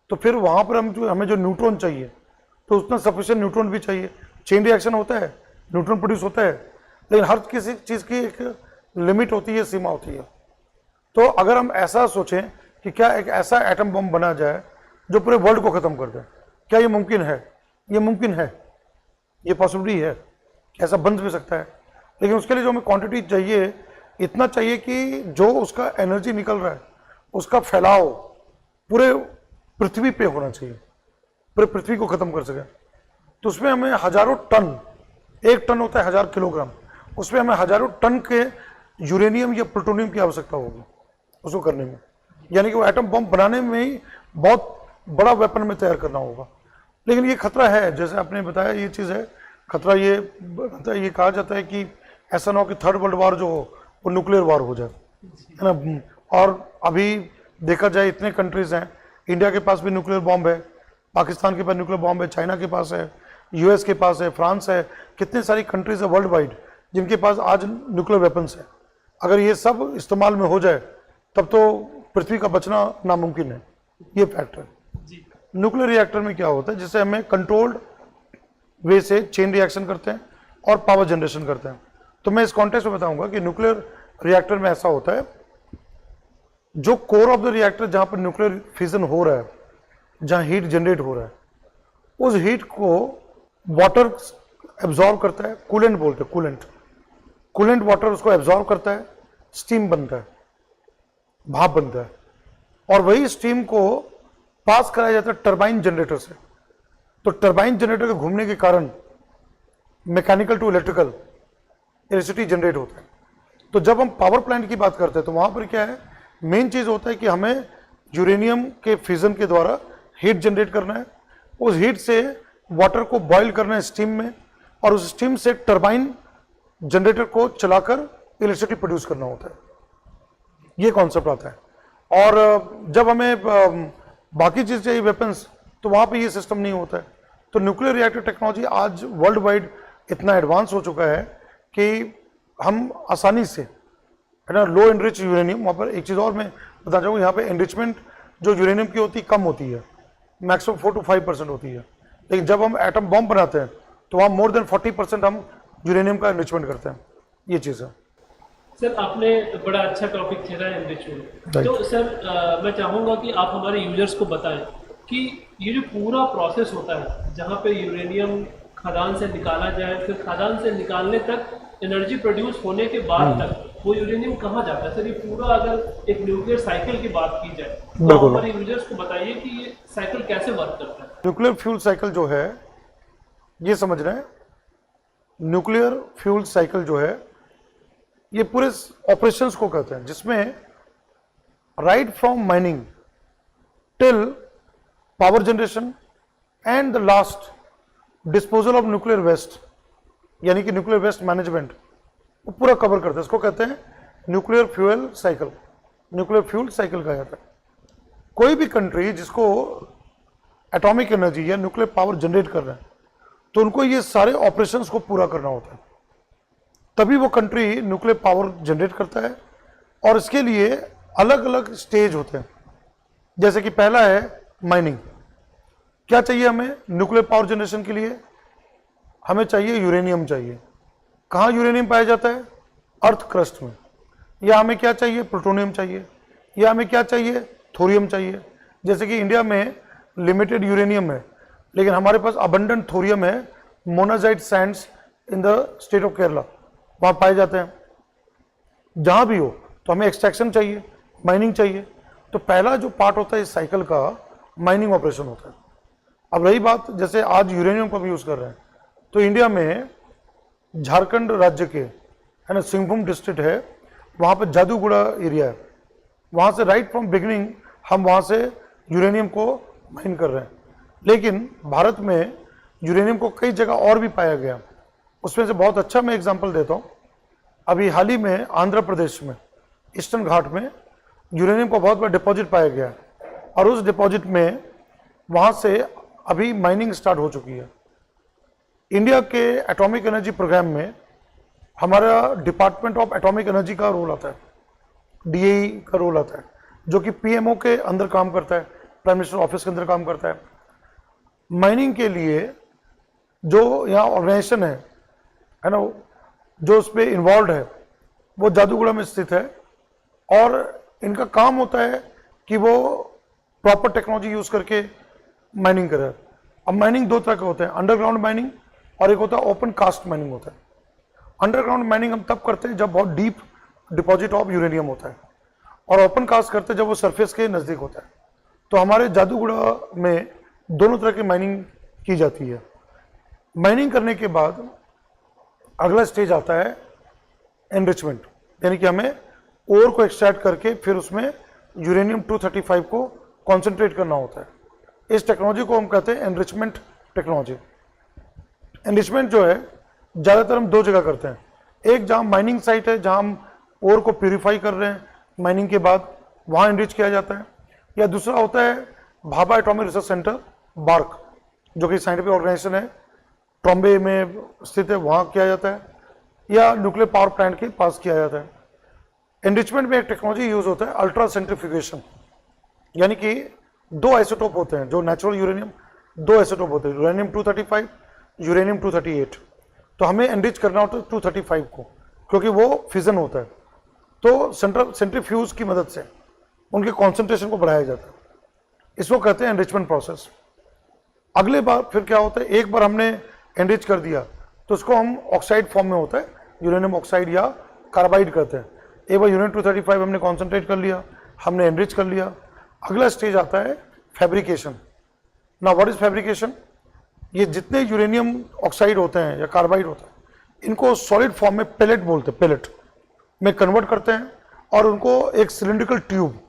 [SPEAKER 2] तो फिर वहाँ पर हमें जो न्यूट्रॉन चाहिए तो उतना सफिशिएंट न्यूट्रॉन भी चाहिए। चेन रिएक्शन होता है, न्यूट्रॉन प्रोड्यूस होता है, लेकिन हर किसी चीज़ की एक लिमिट होती है, सीमा होती है। तो अगर हम ऐसा सोचें कि क्या एक ऐसा एटम बम बना जाए जो पूरे वर्ल्ड को ख़त्म कर दे, क्या ये मुमकिन है? ये मुमकिन है, ये पॉसिबिलिटी है कि ऐसा बन भी सकता है। लेकिन उसके लिए जो हमें क्वांटिटी चाहिए, इतना चाहिए कि जो उसका एनर्जी निकल रहा है उसका फैलाव पूरे पृथ्वी पे होना चाहिए, पूरे पृथ्वी को ख़त्म कर सके। तो उसमें हमें हज़ारों टन, एक टन होता है 1000 किलोग्राम, उसमें हमें हज़ारों टन के यूरेनियम या प्लूटोनियम की आवश्यकता होगी उसको करने में। यानी कि वो एटम बम बनाने में ही बहुत बड़ा वेपन में तैयार करना होगा। लेकिन ये खतरा है, जैसे आपने बताया ये चीज़ है, खतरा ये कहा जाता है कि ऐसा ना हो कि थर्ड वर्ल्ड वार जो हो वो न्यूक्लियर वार हो जाए, है ना। और अभी देखा जाए इतने कंट्रीज हैं, इंडिया के पास भी न्यूक्लियर बॉम्ब है, पाकिस्तान के पास न्यूक्लियर बॉम्ब है, चाइना के पास है, यूएस के पास है, फ्रांस है, कितने सारी कंट्रीज है वर्ल्ड वाइड जिनके पास आज न्यूक्लियर वेपन्स है। अगर ये सब इस्तेमाल में हो जाए तब तो पृथ्वी का बचना नामुमकिन है, ये फैक्ट है। न्यूक्लियर रिएक्टर में क्या होता है, जिससे हमें कंट्रोल्ड वे से चेन रिएक्शन करते हैं और पावर जनरेशन करते हैं। तो मैं इस कॉन्टेक्स्ट में बताऊंगा कि न्यूक्लियर रिएक्टर में ऐसा होता है, जो कोर ऑफ द रिएक्टर जहां पर न्यूक्लियर फिजन हो रहा है, जहां हीट जनरेट हो रहा है, उस हीट को वाटर एब्जॉर्ब करता है, कूलेंट बोलते हैं, कूलेंट वाटर उसको एब्जॉर्ब करता है, स्टीम बनता है, भाप बनता है, और वही स्टीम को पास कराया जाता है टरबाइन जनरेटर से। तो टरबाइन जनरेटर के घूमने के कारण mechanical to electrical electricity generate होता है। तो जब हम पावर प्लांट की बात करते हैं तो वहां पर क्या है, मेन चीज होता है कि हमें यूरेनियम के फिजन के द्वारा हीट जनरेट करना है, उस हीट से वाटर को बॉईल करना है स्टीम में, और उस स्टीम से टरबाइन जनरेटर को चलाकर इलेक्ट्रिसिटी प्रोड्यूस करना होता है। ये कॉन्सेप्ट आता है। और जब हमें बाकी चीज चाहिए, वेपन्स, तो वहां पे ये सिस्टम नहीं होता है। तो न्यूक्लियर रिएक्टर टेक्नोलॉजी आज वर्ल्ड वाइड इतना एडवांस हो चुका है कि हम आसानी से, है ना, लो एनरिच यूरेनियम, वहाँ पर एक चीज़ और मैं बता चाहूँगा, यहाँ पे एनरिचमेंट जो यूरेनियम की होती है कम होती है, मैक्सिमम 4 to 5% होती है। लेकिन जब हम एटम बॉम्ब बनाते हैं तो वहाँ मोर देन 40% हम यूरेनियम का एनरिचमेंट करते हैं। ये चीज़ है।
[SPEAKER 1] सर आपने बड़ा अच्छा टॉपिक छेड़ा है एनरिचमेंट। तो सर मैं चाहूँगा कि आप हमारे यूजर्स को बताएं कि ये जो पूरा प्रोसेस होता है जहाँ पे यूरेनियम खदान से निकाला जाए, फिर खदान से निकालने तक, एनर्जी प्रोड्यूस होने के बाद तक वो यूरेनियम कहाँ जाता है, सर ये पूरा अगर एक न्यूक्लियर साइकिल की बात की जाए तो हमारे यूजर्स को बताइए कि ये साइकिल कैसे वर्क करता है।
[SPEAKER 2] न्यूक्लियर फ्यूल साइकिल जो है, ये समझ रहे हैं, न्यूक्लियर फ्यूल साइकिल जो है ये पूरे ऑपरेशंस को कहते हैं, जिसमें right from mining till power generation and the last disposal of nuclear waste, यानी कि न्यूक्लियर वेस्ट मैनेजमेंट, वो पूरा कवर करता है। इसको कहते हैं nuclear fuel cycle. Nuclear fuel cycle कहा जाता है। कोई भी कंट्री जिसको एटॉमिक एनर्जी या न्यूक्लियर पावर जनरेट कर रहे हैं तो उनको ये सारे ऑपरेशंस को पूरा करना होता है, तभी वो कंट्री न्यूक्लियर पावर जनरेट करता है। और इसके लिए अलग अलग स्टेज होते हैं। जैसे कि पहला है माइनिंग। क्या चाहिए हमें न्यूक्लियर पावर जनरेशन के लिए? हमें चाहिए यूरेनियम चाहिए। कहाँ यूरेनियम पाया जाता है? अर्थ क्रस्ट में। या हमें क्या चाहिए? प्लूटोनियम चाहिए। या हमें क्या चाहिए? थोरियम चाहिए। जैसे कि इंडिया में लिमिटेड यूरेनियम है, लेकिन हमारे पास अबंडेंट थोरियम है, monazite Sands in the state of Kerala, वहाँ पाए जाते हैं। जहाँ भी हो तो हमें एक्सट्रैक्शन चाहिए, माइनिंग चाहिए। तो पहला जो पार्ट होता है इस साइकिल का, माइनिंग ऑपरेशन होता है। अब रही बात, जैसे आज यूरेनियम का भी यूज़ कर रहे हैं, तो इंडिया में झारखंड राज्य के है ना, सिंहभूम डिस्ट्रिक्ट है, वहाँ पे जादूगुड़ा एरिया है, वहाँ से राइट फ्रॉम बिगिनिंग हम वहाँ से यूरेनियम को माइन कर रहे हैं। लेकिन भारत में यूरेनियम को कई जगह और भी पाया गया, उसमें से बहुत अच्छा मैं एग्जांपल देता हूँ। अभी हाल ही में आंध्र प्रदेश में ईस्टर्न घाट में यूरेनियम का बहुत बड़ा डिपॉजिट पाया गया और उस डिपॉजिट में वहाँ से अभी माइनिंग स्टार्ट हो चुकी है। इंडिया के एटॉमिक एनर्जी प्रोग्राम में हमारा डिपार्टमेंट ऑफ एटॉमिक एनर्जी का रोल आता है, डीएई का रोल आता है, जो कि पीएमओ के अंदर काम करता है, प्राइम मिनिस्टर ऑफिस के अंदर काम करता है। माइनिंग के लिए जो यहाँ ऑर्गेनाइजेशन है ना, जो उस पर इन्वॉल्व है, वो जादूगुड़ा में स्थित है और इनका काम होता है कि वो प्रॉपर टेक्नोलॉजी यूज करके माइनिंग करे। अब माइनिंग दो तरह के होते हैं, अंडरग्राउंड माइनिंग और एक होता है ओपन कास्ट माइनिंग होता है। अंडरग्राउंड माइनिंग हम तब करते हैं जब बहुत डीप डिपॉजिट ऑफ यूरेनियम होता है, और ओपन कास्ट करते हैं जब वो सरफेस के नज़दीक होता है। तो हमारे जादूगुड़ा में दोनों तरह की माइनिंग की जाती है। माइनिंग करने के बाद अगला स्टेज आता है एनरिचमेंट, यानी कि हमें ओर को एक्सट्रैक्ट करके फिर उसमें यूरेनियम 235 को कॉन्सेंट्रेट करना होता है। इस टेक्नोलॉजी को हम कहते हैं एनरिचमेंट टेक्नोलॉजी। एनरिचमेंट जो है ज़्यादातर हम दो जगह करते हैं, एक जहाँ माइनिंग साइट है, जहाँ हम ओर को प्यूरिफाई कर रहे हैं, माइनिंग के बाद वहाँ एनरिच किया जाता है, या दूसरा होता है Bhabha atomic research centre bark, जो कि साइंटिफिक ऑर्गेनाइजेशन है, ट्रॉम्बे में स्थित है, वहाँ किया जाता है, या न्यूक्लियर पावर प्लांट के पास किया जाता है। एनरिचमेंट में एक टेक्नोलॉजी यूज होता है अल्ट्रा सेंट्रीफ्यूगेशन, यानी कि दो आइसोटोप होते हैं जो नेचुरल यूरेनियम, दो आइसोटोप होते हैं, यूरेनियम 235, यूरेनियम 238। तो हमें एनरिच करना होता है 235 को, क्योंकि वो फिजन होता है। तो सेंट्रीफ्यूज की मदद से उनके कॉन्सेंट्रेशन को बढ़ाया जाता है, इसको कहते हैं एनरिचमेंट प्रोसेस। अगले बार फिर क्या होता है, एक बार हमने एनरिच कर दिया तो उसको हम ऑक्साइड फॉर्म में होता है, यूरेनियम ऑक्साइड या कार्बाइड कहते हैं। एक बार यूरेनियम 235 हमने कॉन्सेंट्रेट कर लिया, हमने एनरिच कर लिया, अगला स्टेज आता है फैब्रिकेशन। ना व्हाट इज फैब्रिकेशन? ये जितने यूरेनियम ऑक्साइड होते हैं या कार्बाइड होते हैं, इनको सॉलिड फॉर्म में पेलेट बोलते हैं, पेलेट में कन्वर्ट करते हैं और उनको एक सिलिंड्रिकल ट्यूब,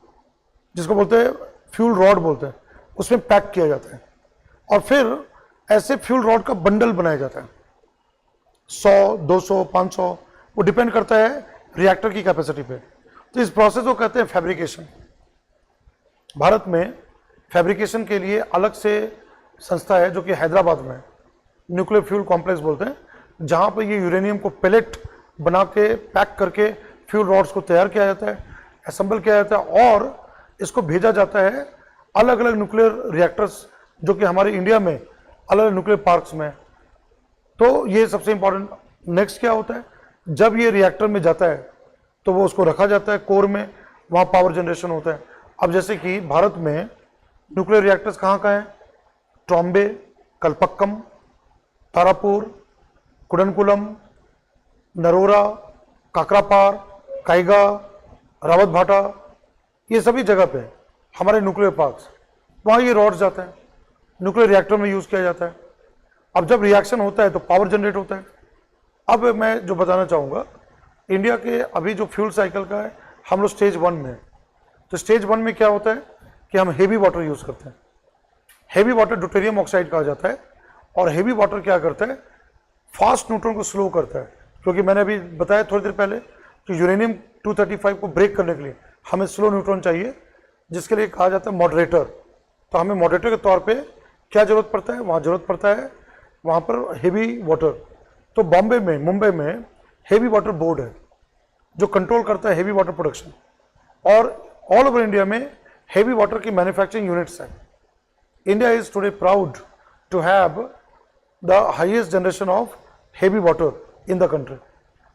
[SPEAKER 2] जिसको बोलते हैं फ्यूल रॉड बोलते हैं, उसमें पैक किया जाता है और फिर ऐसे फ्यूल रॉड का बंडल बनाया जाता है, 100, 200, 500, वो डिपेंड करता है रिएक्टर की कैपेसिटी पे। तो इस प्रोसेस को कहते हैं फैब्रिकेशन। भारत में फैब्रिकेशन के लिए अलग से संस्था है जो कि हैदराबाद में न्यूक्लियर फ्यूल कॉम्प्लेक्स बोलते हैं, जहाँ पर ये यूरेनियम को पेलेट बना के पैक करके फ्यूल रॉड्स को तैयार किया जाता है, असेंबल किया जाता है और इसको भेजा जाता है अलग अलग न्यूक्लियर रिएक्टर्स जो कि हमारे इंडिया में अलग अलग न्यूक्लियर पार्क्स में। तो ये सबसे इंपॉर्टेंट। नेक्स्ट क्या होता है, जब ये रिएक्टर में जाता है तो वो उसको रखा जाता है कोर में, वहाँ पावर जनरेशन होता है। अब जैसे कि भारत में न्यूक्लियर रिएक्टर्स कहाँ कहाँ हैं, ट्रॉम्बे, कलपक्कम, तारापुर, कुडनकुलम, नरोरा, काकरापार, काइगा, रावत भाटा, ये सभी जगह पे हमारे न्यूक्लियर पार्क्स, वहाँ ये रॉड्स जाते हैं, न्यूक्लियर रिएक्टर में यूज़ किया जाता है। अब जब रिएक्शन होता है तो पावर जनरेट होता है। अब मैं जो बताना चाहूँगा, इंडिया के अभी जो फ्यूल साइकिल का है, हम लोग स्टेज 1 में। तो स्टेज 1 में क्या होता है कि हम हेवी वाटर यूज़ करते हैं। हेवी वाटर ड्यूटेरियम ऑक्साइड कहा जाता है, और हेवी वाटर क्या करता है, फास्ट न्यूट्रॉन को स्लो करता है। क्योंकि मैंने अभी बताया थोड़ी देर पहले कि यूरेनियम 235 को ब्रेक करने के लिए हमें स्लो न्यूट्रॉन चाहिए, जिसके लिए कहा जाता है मॉडरेटर। तो हमें मॉडरेटर के तौर पे क्या जरूरत पड़ता है, वहाँ जरूरत पड़ता है वहाँ पर हेवी वाटर। तो बॉम्बे में, मुंबई में हेवी वाटर बोर्ड है जो कंट्रोल करता है हेवी वाटर प्रोडक्शन, और ऑल ओवर इंडिया में हेवी वाटर की मैन्युफैक्चरिंग यूनिट्स है। India is today proud to have the highest generation of heavy water in the country,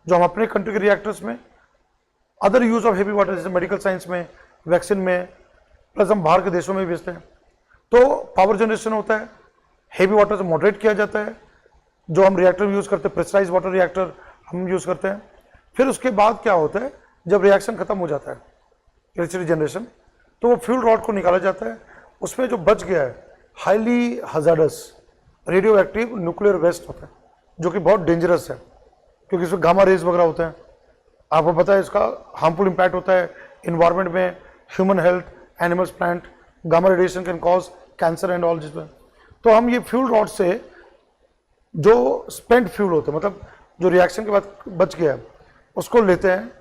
[SPEAKER 2] जो हम अपने कंट्री के रिएक्टर्स में, other use of heavy water जैसे मेडिकल साइंस में, वैक्सीन में, प्लस हम बाहर के देशों में भी बेचते हैं। तो पावर जनरेशन होता है, हेवी वाटर से मॉडरेट किया जाता है, जो हम रिएक्टर में यूज़ करते हैं, प्रेशराइज वाटर रिएक्टर हम यूज़ करते हैं। फिर उसके बाद क्या होता है, जब रिएक्शन खत्म हो जाता है, इलेक्ट्रिसिटी जनरेशन, तो वो फ्यूल रॉड को निकाला जाता है। उसमें जो बच गया है highly hazardous radioactive nuclear waste होता है, जो कि बहुत डेंजरस है, क्योंकि इसमें गामा रेज वगैरह होते हैं। आपको पता है इसका हार्मफुल इम्पैक्ट होता है इन्वायरमेंट में, human health, animals, plant, gamma radiation can cause cancer and all जिसमें। तो हम ये फ्यूल रॉड से जो स्पेंट फ्यूल होते हैं, मतलब जो रिएक्शन के बाद बच गया है, उसको लेते हैं,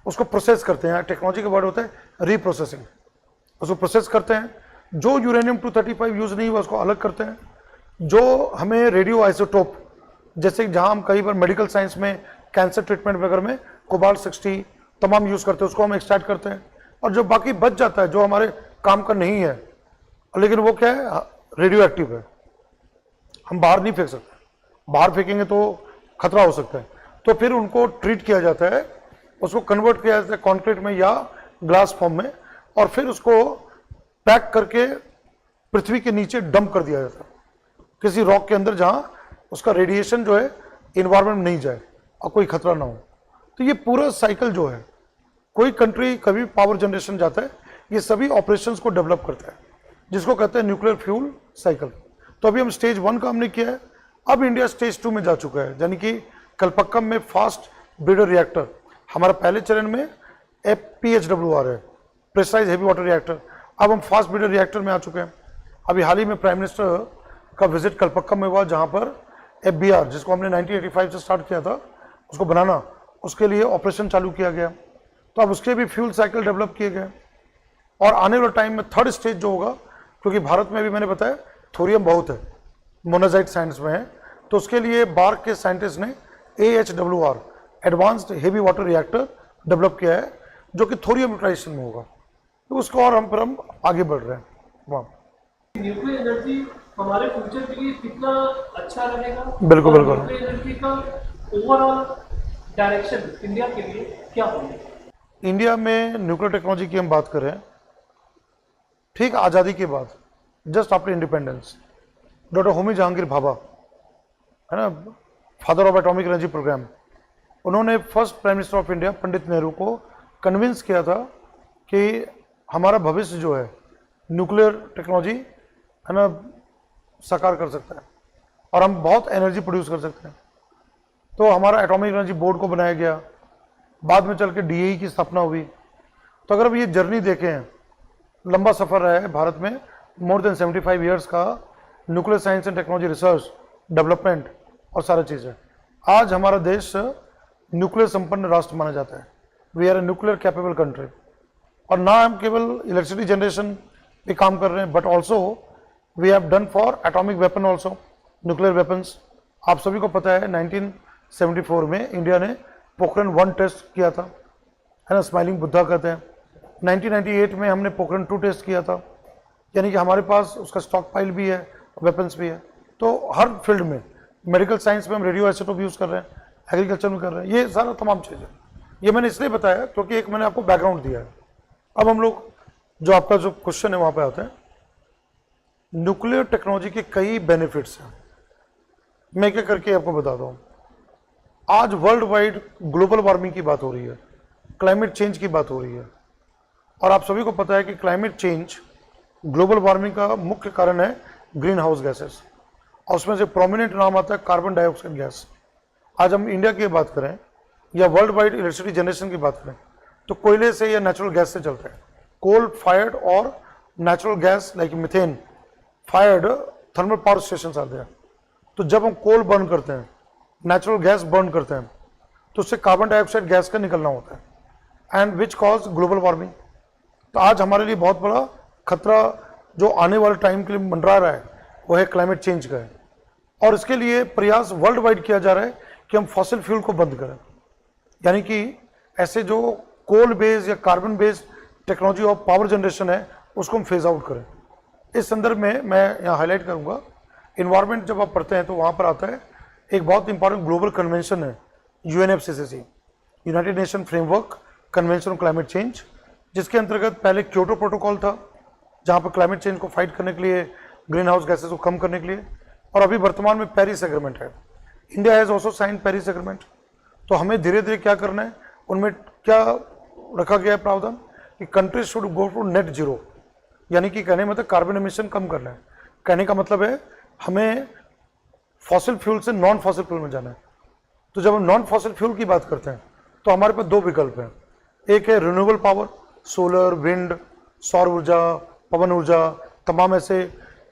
[SPEAKER 2] उसको प्रोसेस करते हैं। टेक्नोलॉजी का वर्ड होता है रीप्रोसेसिंग। उसको प्रोसेस करते हैं, जो यूरेनियम 235 यूज नहीं हुआ उसको अलग करते हैं। जो हमें रेडियो आइसोटोप, जैसे जहां हम कहीं पर मेडिकल साइंस में कैंसर ट्रीटमेंट वगैरह में कोबाल्ट 60 तमाम यूज करते हैं, उसको हम एक्सट्रैक्ट करते हैं। और जो बाकी बच जाता है, जो हमारे काम का नहीं है लेकिन वो क्या है, रेडियो एक्टिव है, हम बाहर नहीं फेंक सकते, बाहर फेंकेंगे तो खतरा हो सकता है। तो फिर उनको ट्रीट किया जाता है, उसको कन्वर्ट किया जाता है कॉन्क्रीट में या ग्लास फॉर्म में, और फिर उसको पैक करके पृथ्वी के नीचे डंप कर दिया जाता है किसी रॉक के अंदर, जहां उसका रेडिएशन जो है इन्वायरमेंट में नहीं जाए और कोई खतरा ना हो। तो ये पूरा साइकिल जो है, कोई कंट्री कभी पावर जनरेशन जाता है, ये सभी ऑपरेशंस को डेवलप करता है, जिसको कहते हैं न्यूक्लियर फ्यूल साइकिल। तो अभी हम स्टेज 1 का हमने किया है, अब इंडिया स्टेज 2 में जा चुका है, यानी कि कलपक्कम में फास्ट ब्रीडर रिएक्टर हमारा पहले चरण में PHWR है, प्रेशराइज हेवी वाटर रिएक्टर। अब हम फास्ट ब्रीडर रिएक्टर में आ चुके हैं। अभी हाल ही में प्राइम मिनिस्टर का विजिट कलपक्कम में हुआ, जहां पर FBR, जिसको हमने 1985 से स्टार्ट किया था उसको बनाना, उसके लिए ऑपरेशन चालू किया गया। तो अब उसके भी फ्यूल साइकिल डेवलप किए गए, और आने वाले टाइम में थर्ड स्टेज जो होगा, क्योंकि भारत में भी मैंने बताया थोरियम बहुत है, मोनाजाइट साइंस में है, तो उसके लिए बार्क के साइंटिस्ट ने AHWR advanced heavy water reactor develop किया है, जो कि थोरियम यूटिलाइजेशन में होगा। तो उसको और हम आगे बढ़ रहे हैं वहाँ।
[SPEAKER 1] न्यूक्लियर एनर्जी हमारे फ्यूचर के लिए कितना अच्छा रहेगा?
[SPEAKER 2] बिल्कुल बिल्कुल।
[SPEAKER 1] न्यूक्लियर एनर्जी का ओवरऑल डायरेक्शन इंडिया के लिए क्या होगा?
[SPEAKER 2] इंडिया में न्यूक्लियर टेक्नोलॉजी की हम बात करें, ठीक आज़ादी के बाद, just after independence, doctor Homi Jahangir Bhabha है ना, father of atomic energy programme, उन्होंने first prime minister of India Pandit Nehru को कन्विंस किया था कि हमारा भविष्य जो है न्यूक्लियर टेक्नोलॉजी है ना साकार कर सकता है, और हम बहुत एनर्जी प्रोड्यूस कर सकते हैं। तो हमारा एटॉमिक एनर्जी बोर्ड को बनाया गया, बाद में चल के DAE की स्थापना हुई। तो अगर अब ये जर्नी देखें, लंबा सफ़र रहा है भारत में, मोर देन 75 ईयर्स का nuclear science and technology research, development और सारा चीज़ें। आज हमारा देश न्यूक्लियर संपन्न राष्ट्र माना जाता है। We are a nuclear capable country. और ना हम केवल इलेक्ट्रिसिटी जनरेशन पे काम कर रहे हैं, but also we have done for atomic weapon also, nuclear weapons. आप सभी को पता है 1974 में इंडिया ने पोखरण 1 टेस्ट किया था, है ना, स्माइलिंग बुद्धा कहते हैं। 1998 में हमने पोखरण 2 टेस्ट किया था, यानी कि हमारे पास उसका स्टॉक पाइल भी है, वेपन्स भी है। तो हर फील्ड में, मेडिकल साइंस में हम रेडियो आइसोटोप यूज़ कर रहे हैं, एग्रीकल्चर में कर रहे हैं, ये सारा तमाम चीज़ें। ये मैंने इसलिए बताया क्योंकि एक मैंने आपको बैकग्राउंड दिया है। अब हम लोग जो आपका जो क्वेश्चन है वहाँ पे आते हैं। न्यूक्लियर टेक्नोलॉजी के कई बेनिफिट्स हैं, मैं क्या करके आपको बताता हूँ। आज वर्ल्ड वाइड ग्लोबल वार्मिंग की बात हो रही है, क्लाइमेट चेंज की बात हो रही है, और आप सभी को पता है कि क्लाइमेट चेंज, ग्लोबल वार्मिंग का मुख्य कारण है ग्रीन हाउस गैसेस, और उसमें से प्रोमिनेंट नाम आता है कार्बन डाइऑक्साइड गैस। आज हम इंडिया की बात करें या वर्ल्ड वाइड इलेक्ट्रिसिटी जनरेशन की बात करें, तो कोयले से या नेचुरल गैस से चलता है। कोल फायर्ड और natural gas like methane fired thermal power station आते हैं। तो जब हम कोल बर्न करते हैं, नेचुरल गैस बर्न करते हैं, तो उससे कार्बन डाइऑक्साइड गैस का निकलना होता है, and which cause global warming. तो आज हमारे लिए बहुत बड़ा खतरा जो आने वाले टाइम के लिए मंडरा रहा है वो है क्लाइमेट चेंज का है, और इसके लिए प्रयास वर्ल्ड वाइड किया जा रहा है कि हम फॉसिल फ्यूल को बंद करें, यानी कि ऐसे जो कोल बेस्ड या carbon based technology of power generation है उसको हम फेज आउट करें। इस संदर्भ में मैं यहाँ हाईलाइट करूँगा, इन्वायरमेंट जब आप पढ़ते हैं तो वहाँ पर आता है एक बहुत इंपॉर्टेंट ग्लोबल कन्वेंशन है, UNFCCC, United nation framework convention on climate change, जिसके अंतर्गत पहले क्योटो प्रोटोकॉल था, जहाँ पर क्लाइमेट चेंज को फाइट करने के लिए, ग्रीन हाउस गैसेज को कम करने के लिए, और अभी वर्तमान में पेरिस एग्रीमेंट है। India has also sign Paris agreement. तो हमें धीरे धीरे क्या करना है, उनमें क्या रखा गया है प्रावधान कि countries should go to net zero, यानी कि कहने मतलब कार्बन एमिशन कम करना है। कहने का मतलब है हमें फॉसिल फ्यूल से नॉन फॉसिल फ्यूल में जाना है। तो जब हम नॉन फॉसिल फ्यूल की बात करते हैं तो हमारे पास दो विकल्प हैं। एक है रिन्यूएबल पावर, सोलर, विंड, सौर ऊर्जा, पवन ऊर्जा, तमाम ऐसे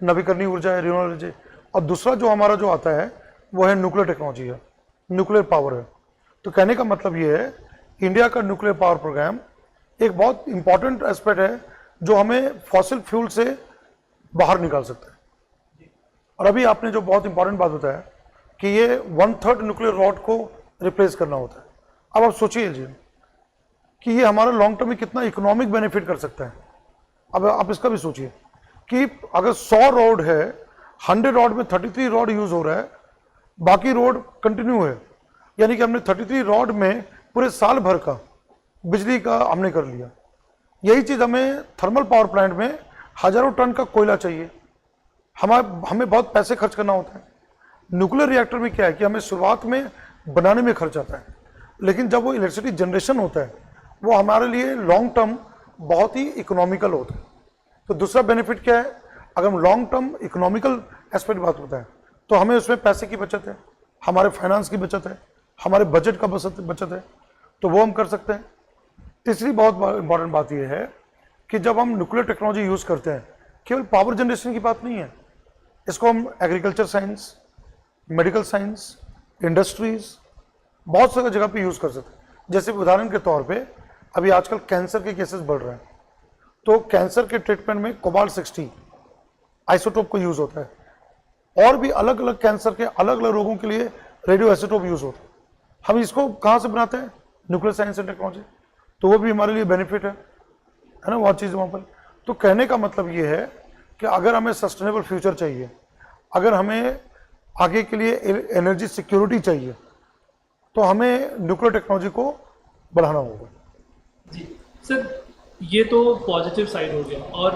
[SPEAKER 2] नवीकरणीय ऊर्जा है, रिन्यूएबल एनर्जी। और दूसरा जो हमारा जो आता है वो है न्यूक्लियर टेक्नोलॉजी है, न्यूक्लियर पावर है। तो कहने का मतलब ये है, इंडिया का न्यूक्लियर पावर प्रोग्राम एक बहुत इंपॉर्टेंट एस्पेक्ट है जो हमें फॉसिल फ्यूल से बाहर निकाल सकता है। और अभी आपने जो बहुत इंपॉर्टेंट बात बताया कि ये 1/3 न्यूक्लियर रॉड को रिप्लेस करना होता है। अब आप सोचिए जी कि ये हमारा लॉन्ग टर्म में कितना इकोनॉमिक बेनिफिट कर सकता है। अब आप इसका भी सोचिए कि अगर 100 रोड है, 100 रोड में 33 रोड यूज हो रहा है, बाकी रोड कंटिन्यू है, यानी कि हमने 33 रोड में पूरे साल भर का बिजली का हमने कर लिया। यही चीज हमें थर्मल पावर प्लांट में हजारों टन का कोयला चाहिए, हमें बहुत पैसे खर्च करना होता है। न्यूक्लियर रिएक्टर में क्या है कि हमें शुरुआत में बनाने में खर्च आता है, लेकिन जब वो इलेक्ट्रिसिटी जनरेशन होता है वो हमारे लिए लॉन्ग टर्म बहुत ही इकोनॉमिकल होता है। तो दूसरा बेनिफिट क्या है, अगर हम लॉन्ग टर्म इकोनॉमिकल एस्पेक्ट बात होता है तो हमें उसमें पैसे की बचत है, हमारे फाइनेंस की बचत है, हमारे बजट का बचत है, तो वो हम कर सकते हैं। तीसरी बहुत इंपॉर्टेंट बात यह है कि जब हम न्यूक्लियर टेक्नोलॉजी यूज करते हैं, केवल पावर जनरेशन की बात नहीं है, इसको हम agriculture science, medical science, industries, बहुत सारी जगह पे यूज कर सकते हैं। जैसे उदाहरण के तौर पे अभी आजकल कैंसर के केसेस बढ़ रहे हैं, तो कैंसर के ट्रीटमेंट में कोबाल्ट 60 आइसोटोप को यूज होता है, और भी अलग अलग कैंसर के अलग अलग रोगों के लिए रेडियो आइसोटोप यूज होता है। हम इसको कहाँ से बनाते हैं, न्यूक्लियर साइंस एंड टेक्नोलॉजी, तो वो भी हमारे लिए बेनिफिट है ना, बहुत चीज़ वहाँ पर। तो कहने का मतलब ये है कि अगर हमें सस्टेनेबल फ्यूचर चाहिए, अगर हमें आगे के लिए एनर्जी सिक्योरिटी चाहिए, तो हमें न्यूक्लियर टेक्नोलॉजी को बढ़ाना होगा।
[SPEAKER 1] जी सर, ये तो पॉजिटिव साइड हो गया, और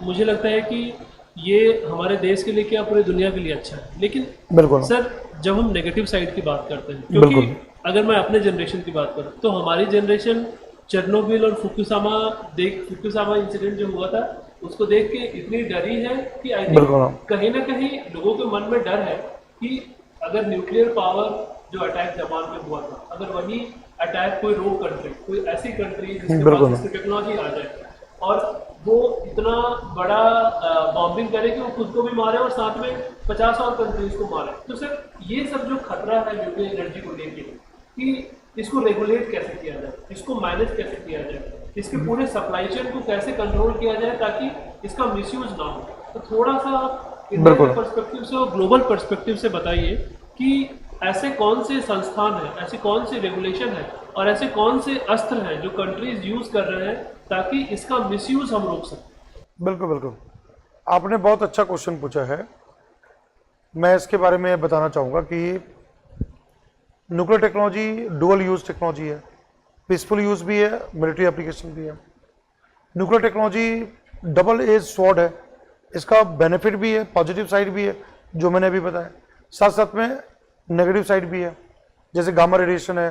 [SPEAKER 1] मुझे लगता है कि ये हमारे देश के लिए क्या पूरी दुनिया के लिए अच्छा है। लेकिन
[SPEAKER 2] बिल्कुल
[SPEAKER 1] सर, जब हम नेगेटिव साइड की बात करते हैं, क्योंकि अगर मैं अपने जनरेशन की बात करूं तो हमारी जनरेशन चेरनोबिल और फुकुशिमा इंसिडेंट जो हुआ था उसको देख के इतनी डरी है कि आई थिंक कहीं ना कहीं लोगों के मन में डर है कि अगर न्यूक्लियर पावर जो अटैक जापान में हुआ था, अगर वही अटैक कोई रोग कंट्री, कोई ऐसी कंट्री जिसके पास इसकी टेक्नोलॉजी आ जाए और वो इतना बड़ा बॉम्बिंग करे कि वो खुद को भी मारे और साथ में 50 और कंट्रीज को मारे, तो सर ये सब जो खतरा है न्यूक्लियर एनर्जी को लेके कि इसको रेगुलेट कैसे किया जाए, इसको मैनेज कैसे किया जाए, इसके पूरे सप्लाई चेन को कैसे कंट्रोल किया जाए ताकि इसका मिसयूज ना हो, तो थोड़ा सा इंडियन पर्सपेक्टिव से और ग्लोबल पर्सपेक्टिव से बताइए कि ऐसे कौन से संस्थान हैं, ऐसी कौन सी रेगुलेशन है और ऐसे कौन से अस्त्र हैं जो कंट्रीज यूज कर रहे हैं ताकि इसका मिसयूज हम रोक सकें।
[SPEAKER 2] बिल्कुल बिल्कुल, आपने बहुत अच्छा क्वेश्चन पूछा है। मैं इसके बारे में बताना चाहूँगा कि nuclear technology dual use technology है, पीसफुल यूज भी है, मिलिट्री एप्लीकेशन भी है। Nuclear technology double edge sword है, इसका बेनिफिट भी है, पॉजिटिव साइड भी है जो मैंने अभी बताया, साथ साथ में नेगेटिव साइड भी है, जैसे गामा रेडिएशन है,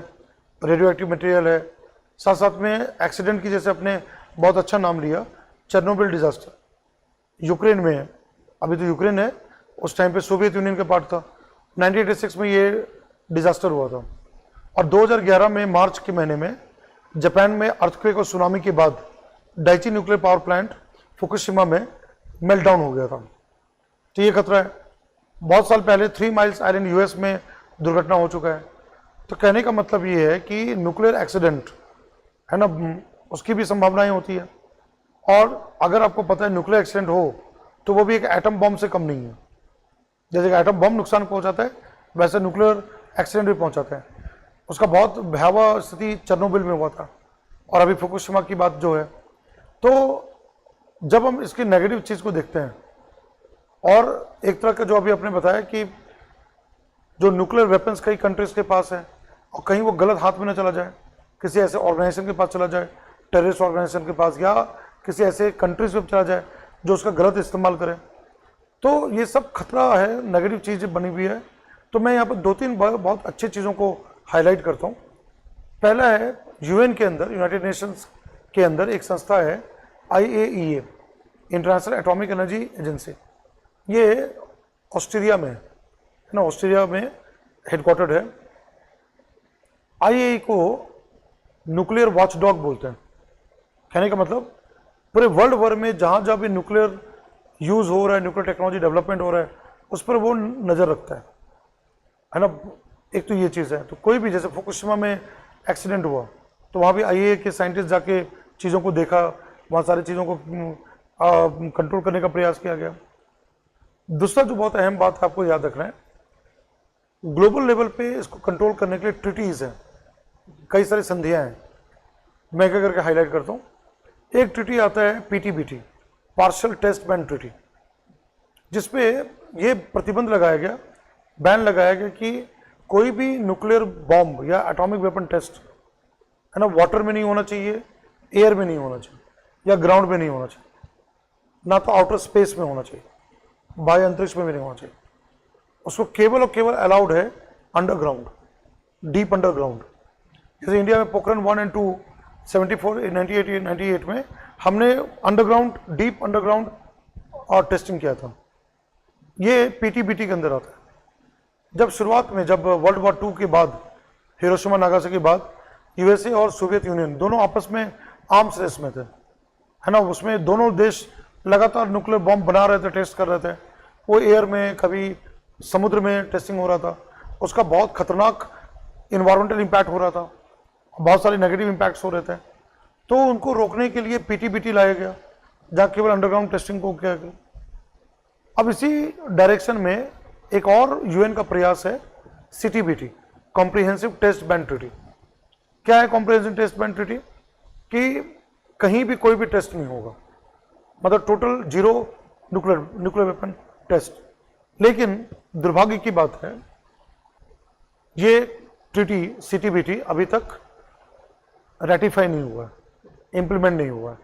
[SPEAKER 2] रेडियो एक्टिव मटेरियल है, साथ साथ में एक्सीडेंट की, जैसे आपने बहुत अच्छा नाम लिया चेरनोबिल डिजास्टर, यूक्रेन में है, अभी तो यूक्रेन है, उस टाइम पे सोवियत यूनियन का पार्ट था। 1986 में ये डिजास्टर हुआ था, और 2011 में मार्च के महीने में जापान में अर्थक्वेक और सुनामी के बाद Daiichi nuclear power plant Fukushima में मेल्ट डाउन हो गया था। तो ये खतरा है। बहुत साल पहले 3 माइल्स आइलैंड यूएस में दुर्घटना हो चुका है। तो कहने का मतलब ये है कि न्यूक्लियर एक्सीडेंट है ना, उसकी भी संभावनाएं होती है, और अगर आपको पता है न्यूक्लियर एक्सीडेंट हो तो वो भी एक एटम बम से कम नहीं है। जैसे कि एटम बम नुकसान पहुंचाता है, वैसे न्यूक्लियर एक्सीडेंट भी पहुंचाता है। उसका बहुत भयावह स्थिति चेरनोबिल में हुआ था, और अभी फुकुशिमा की बात जो है। तो जब हम इसकी नेगेटिव चीज़ को देखते हैं, और एक तरह का जो अभी आपने बताया कि जो न्यूक्लियर वेपन्स कई कंट्रीज के पास है और कहीं वो गलत हाथ में न चला जाए, किसी ऐसे ऑर्गेनाइजेशन के पास चला जाए, टेररिस्ट ऑर्गेनाइजेशन के पास, या किसी ऐसे कंट्रीज में चला जाए जो उसका गलत इस्तेमाल करे, तो ये सब खतरा है, नेगेटिव चीज़ बनी हुई है। तो मैं यहाँ पर 2-3 बहुत अच्छी चीज़ों को हाईलाइट करता हूँ। पहला है, यूएन के अंदर, यूनाइटेड नेशंस के अंदर एक संस्था है IAEA, international atomic energy agency. ये ऑस्ट्रेलिया में है ना, ऑस्ट्रेलिया में हेडक्वार्टर्ड है। IAEA को न्यूक्लियर वॉचडॉग बोलते हैं। कहने का मतलब पूरे वर्ल्ड भर में जहाँ जहाँ भी न्यूक्लियर यूज़ हो रहा है, न्यूक्लियर टेक्नोलॉजी डेवलपमेंट हो रहा है, उस पर वो नज़र रखता है ना। एक तो ये चीज़ है। तो कोई भी, जैसे फुकुशिमा में एक्सीडेंट हुआ तो वहाँ भी आईएए के साइंटिस्ट जाके चीज़ों को देखा, वहाँ सारी चीज़ों को कंट्रोल करने का प्रयास किया गया। दूसरा जो बहुत अहम बात आपको याद रखना है, ग्लोबल लेवल पे इसको कंट्रोल करने के लिए ट्रिटीज़ हैं, कई सारी संधियाँ हैं। मैं एक करके हाईलाइट करता हूँ। एक ट्रिटी आता है पीटीबीटी, पार्शियल टेस्ट बैन ट्रिटी, जिसपे ये प्रतिबंध लगाया गया, बैन लगाया गया कि कोई भी न्यूक्लियर बॉम्ब या एटॉमिक वेपन टेस्ट है ना, वाटर में नहीं होना चाहिए, एयर में नहीं होना चाहिए, या ग्राउंड में नहीं होना चाहिए, ना तो आउटर स्पेस में होना चाहिए, बाह्य अंतरिक्ष में भी नहीं होना चाहिए। उसको केवल और केवल अलाउड है अंडरग्राउंड, डीप अंडरग्राउंड। जैसे इंडिया में पोखरण 1 और 2 98 में हमने अंडरग्राउंड, डीप अंडरग्राउंड और टेस्टिंग किया था। ये पीटीबीटी के अंदर आता है। जब शुरुआत में, जब वर्ल्ड वॉर 2 के बाद, हिरोशिमा नागासाकी के बाद, यूएसए और सोवियत यूनियन दोनों आपस में आर्म्स रेस में थे, है ना। उसमें दोनों देश लगातार न्यूक्लियर बॉम्ब बना रहे थे, टेस्ट कर रहे थे। वो एयर में, कभी समुद्र में टेस्टिंग हो रहा था। उसका बहुत खतरनाक इन्वायरमेंटल इम्पैक्ट हो रहा था, बहुत सारे नेगेटिव इम्पैक्ट्स हो रहे थे। तो उनको रोकने के लिए पीटीबीटी लाया गया, जहाँ केवल अंडरग्राउंड टेस्टिंग को किया गया। अब इसी डायरेक्शन में एक और यूएन का प्रयास है, CTBT, comprehensive test ban treaty. क्या है कॉम्प्रिहेंसिव टेस्ट बैन ट्रीटी? कि कहीं भी कोई भी टेस्ट नहीं होगा, मतलब total zero nuclear weapon test. लेकिन दुर्भाग्य की बात है, ये ट्रीटी सीटीबीटी अभी तक रेटिफाई नहीं हुआ है, इम्प्लीमेंट नहीं हुआ है।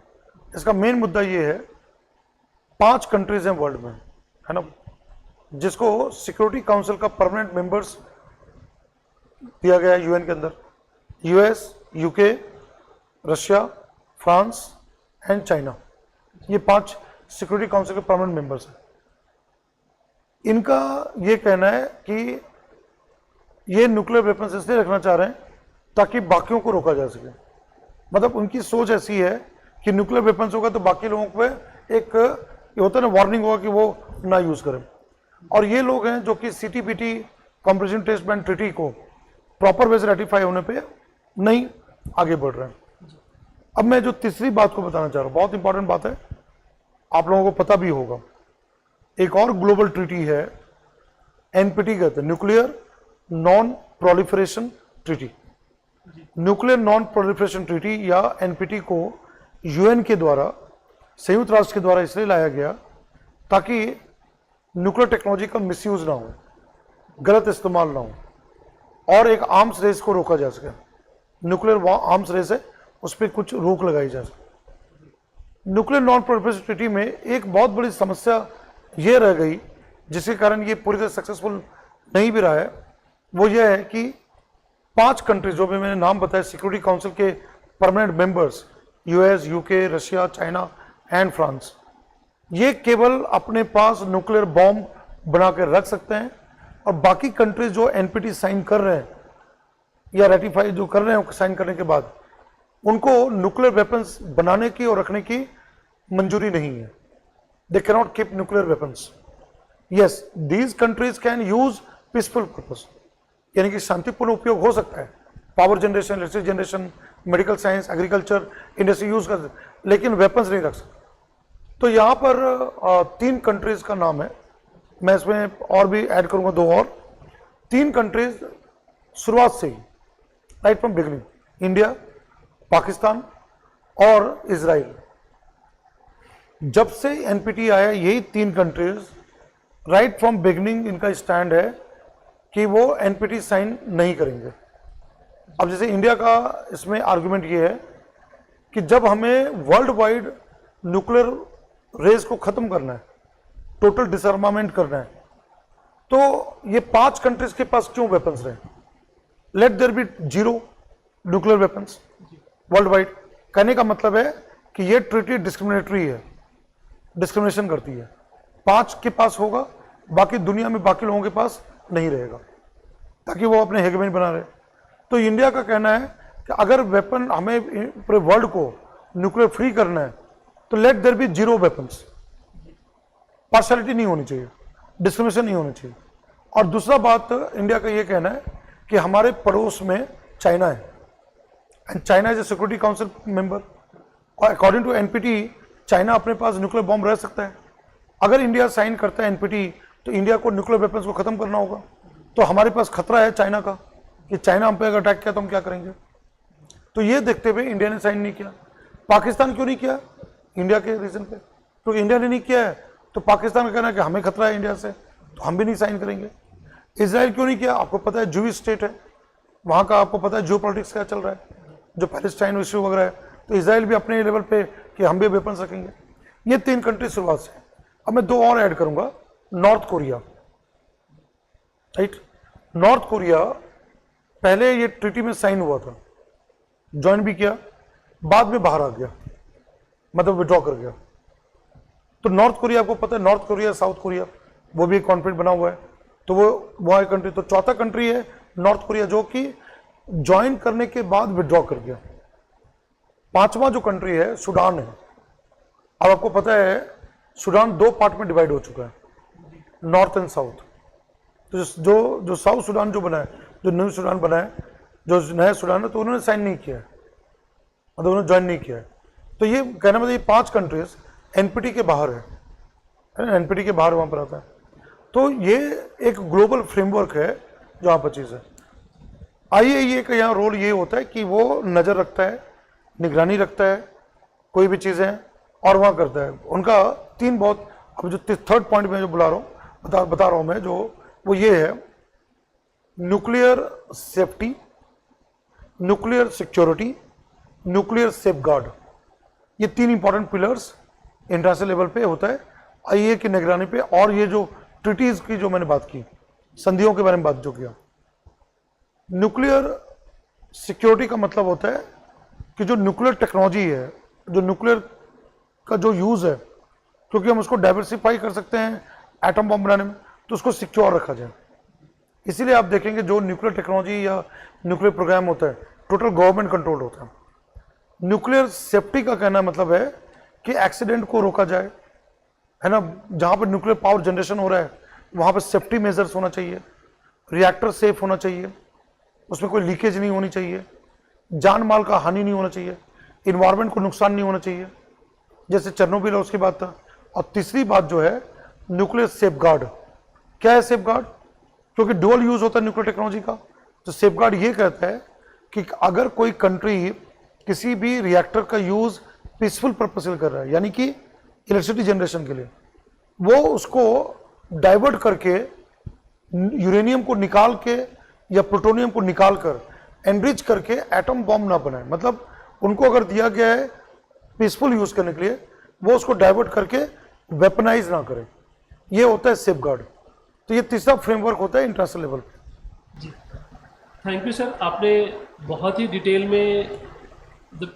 [SPEAKER 2] इसका मेन मुद्दा ये है, 5 कंट्रीज हैं वर्ल्ड में, है ना, जिसको सिक्योरिटी काउंसिल का परमानेंट मेंबर्स दिया गया है यूएन के अंदर। US, UK, Russia, France and China, ये 5 सिक्योरिटी काउंसिल के परमानेंट मेंबर्स हैं। इनका ये कहना है कि ये न्यूक्लियर वेपन्स इसलिए रखना चाह रहे हैं ताकि बाकियों को रोका जा सके। मतलब उनकी सोच ऐसी है कि न्यूक्लियर वेपन्स होगा तो बाकी लोगों पे एक ये होता है ना, वार्निंग होगा कि वो ना यूज करें। और ये लोग हैं जो कि CTBT, comprehensive test ban treaty को प्रॉपर वे से रेटिफाई होने पे नहीं आगे बढ़ रहे हैं। अब मैं जो तीसरी बात को बताना चाह रहा हूँ, बहुत इंपॉर्टेंट बात है, आप लोगों को पता भी होगा। एक और ग्लोबल ट्रीटी है, एनपीटी कहते हैं, nuclear non proliferation treaty. Nuclear non proliferation treaty या एनपीटी को यूएन के द्वारा, संयुक्त राष्ट्र के द्वारा इसलिए लाया गया ताकि न्यूक्लियर टेक्नोलॉजी का मिसयूज ना हो, गलत इस्तेमाल ना हो, और एक आर्म्स रेस को रोका जा सके। न्यूक्लियर आर्म्स रेस है, उस पर कुछ रोक लगाई जा सके। न्यूक्लियर नॉन प्रोलिफरेशन ट्रीटी में एक बहुत बड़ी समस्या ये रह गई, जिसके कारण ये पूरी तरह सक्सेसफुल नहीं भी रहा है। वो ये है कि 5 कंट्रीज जो भी मैंने नाम बताया सिक्योरिटी काउंसिल के permanent members, US, UK, Russia, China and France, ये केवल अपने पास न्यूक्लियर बॉम्ब बना कर रख सकते हैं, और बाकी कंट्रीज जो एनपीटी साइन कर रहे हैं या रेटिफाई जो कर रहे हैं साइन करने के बाद, उनको न्यूक्लियर वेपन्स बनाने की और रखने की मंजूरी नहीं है। They can not keep nuclear weapons. Yes, these countries can use peaceful purpose, यानी कि शांतिपूर्ण उपयोग हो सकता है, power generation, electricity generation, medical science, agriculture, industry use कर, लेकिन वेपन्स नहीं रख सकते। तो यहाँ पर 3 कंट्रीज का नाम है, मैं इसमें और भी ऐड करूंगा 2 और। 3 कंट्रीज शुरुआत से ही, right from beginning, India, Pakistan और इजराइल। जब से एनपीटी आया, यही 3 कंट्रीज राइट फ्रॉम बिगिनिंग इनका स्टैंड है कि वो एनपीटी साइन नहीं करेंगे। अब जैसे इंडिया का इसमें आर्गुमेंट ये है कि जब हमें वर्ल्ड वाइड न्यूक्लियर रेस को खत्म करना है, टोटल डिसआर्मामेंट करना है, तो ये 5 कंट्रीज के पास क्यों वेपन्स रहे? Let there be 0 nuclear weapons worldwide. कहने का मतलब है कि ये ट्रीटी डिस्क्रिमिनेटरी है, डिस्क्रिमिनेशन करती है। 5 के पास होगा, बाकी दुनिया में बाकी लोगों के पास नहीं रहेगा, ताकि वो अपने हेगेमनी बना रहे। तो इंडिया का कहना है कि अगर वेपन हमें पूरे वर्ल्ड को न्यूक्लियर फ्री करना है तो let there be zero weapons, partiality नहीं होनी चाहिए, डिस्क्रिमिनेशन नहीं होनी चाहिए। और दूसरा बात इंडिया का ये कहना है कि हमारे पड़ोस में चाइना है and China is a security council member, और अकॉर्डिंग टू एनपीटी चाइना अपने पास न्यूक्लियर बॉम्ब रह सकता है। अगर इंडिया साइन करता है एनपीटी तो इंडिया को न्यूक्लियर वेपन्स को खत्म करना होगा, तो हमारे पास खतरा है चाइना का कि चाइना हम पे अगर अटैक किया तो हम क्या करेंगे। तो ये देखते हुए इंडिया ने साइन नहीं किया। पाकिस्तान क्यों नहीं किया? इंडिया के रीजन पे, क्योंकि इंडिया ने नहीं किया है तो पाकिस्तान का कहना है कि हमें खतरा है इंडिया से, तो हम भी नहीं साइन करेंगे। इजराइल क्यों नहीं किया? आपको पता है जूइश स्टेट है, वहाँ का आपको पता है जियो पॉलिटिक्स क्या चल रहा है, जो पैलेस्टाइन इश्यू वगैरह है, तो इसराइल भी अपने लेवल पे कि हम भी वेपन्स रखेंगे। ये 3 कंट्री शुरुआत से। अब मैं 2 और ऐड करूंगा, north Korea, right. North Korea पहले ये ट्रीटी में साइन हुआ था, ज्वाइन भी किया, बाद में बाहर आ गया, मतलब विड्रॉ कर गया। तो नॉर्थ कोरिया आपको पता है, नॉर्थ कोरिया साउथ कोरिया वो भी एक कॉन्फ्लिक्ट बना हुआ है, तो वो वहाँ एक कंट्री, तो चौथा कंट्री है नॉर्थ कोरिया जो कि ज्वाइन करने के बाद विड्रॉ कर गया। 5वां जो कंट्री है सूडान है। अब आपको पता है सूडान 2 पार्ट में डिवाइड हो चुका है, नॉर्थ एंड साउथ। तो जो साउथ सूडान जो बना है, जो न्यू सूडान बना है, जो नया सूडान है, तो उन्होंने साइन नहीं किया है, मतलब उन्होंने ज्वाइन नहीं किया है। तो ये कहना मतलब ये 5 कंट्रीज एनपीटी के बाहर है ना, एनपीटी के बाहर वहाँ पर आता है। तो ये एक ग्लोबल फ्रेमवर्क है जो यहाँ पर चीज़ है। आईएईए का यहाँ रोल ये होता है कि वो नज़र रखता है, निगरानी रखता है कोई भी चीज़ें, और वहाँ करता है। उनका 3 बहुत, अब जो 3rd पॉइंट में जो बता रहा हूँ मैं, जो वो ये है nuclear safety, nuclear security, nuclear safeguard. ये 3 इंपॉर्टेंट पिलर्स इंटरनेशनल लेवल पे होता है आईएईए की निगरानी पे। और ये जो ट्रीटीज की जो मैंने बात की, संधियों के बारे में बात जो किया, न्यूक्लियर सिक्योरिटी का मतलब होता है कि जो न्यूक्लियर टेक्नोलॉजी है, जो न्यूक्लियर का जो यूज़ है, क्योंकि हम उसको डाइवर्सिफाई कर सकते हैं एटम बम बनाने में, तो उसको सिक्योर रखा जाए। इसीलिए आप देखेंगे जो न्यूक्लियर टेक्नोलॉजी या न्यूक्लियर प्रोग्राम होता है टोटल गवर्नमेंट कंट्रोल होता है। न्यूक्लियर सेफ्टी का कहना मतलब है कि एक्सीडेंट को रोका जाए, है ना। जहाँ पर न्यूक्लियर पावर जनरेशन हो रहा है वहाँ पर सेफ्टी मेजर्स होना चाहिए, रिएक्टर सेफ होना चाहिए, उसमें कोई लीकेज नहीं होनी चाहिए, जान माल का हानि नहीं होना चाहिए, इन्वायरमेंट को नुकसान नहीं होना चाहिए, जैसे चेरनोबिल उसकी बात था। और तीसरी बात जो है न्यूक्लियर सेफगार्ड। क्या है सेफगार्ड? क्योंकि डुअल यूज होता है न्यूक्लियर टेक्नोलॉजी का, तो सेफगार्ड ये कहता है कि अगर कोई कंट्री किसी भी रिएक्टर का यूज पीसफुल पर्पज से कर रहा है, यानी कि इलेक्ट्रिसिटी जनरेशन के लिए, वो उसको डाइवर्ट करके यूरेनियम को निकाल के या प्लूटोनियम को निकाल कर एनरिच करके एटम बॉम्ब ना बनाए। मतलब उनको अगर दिया गया है पीसफुल यूज करने के लिए, वो उसको डाइवर्ट करके वेपनाइज ना करें। ये होता है सेफगार्ड। तो ये तीसरा फ्रेमवर्क होता है इंटरनेशनल लेवल पे।
[SPEAKER 1] जी, थैंक यू सर। आपने बहुत ही डिटेल में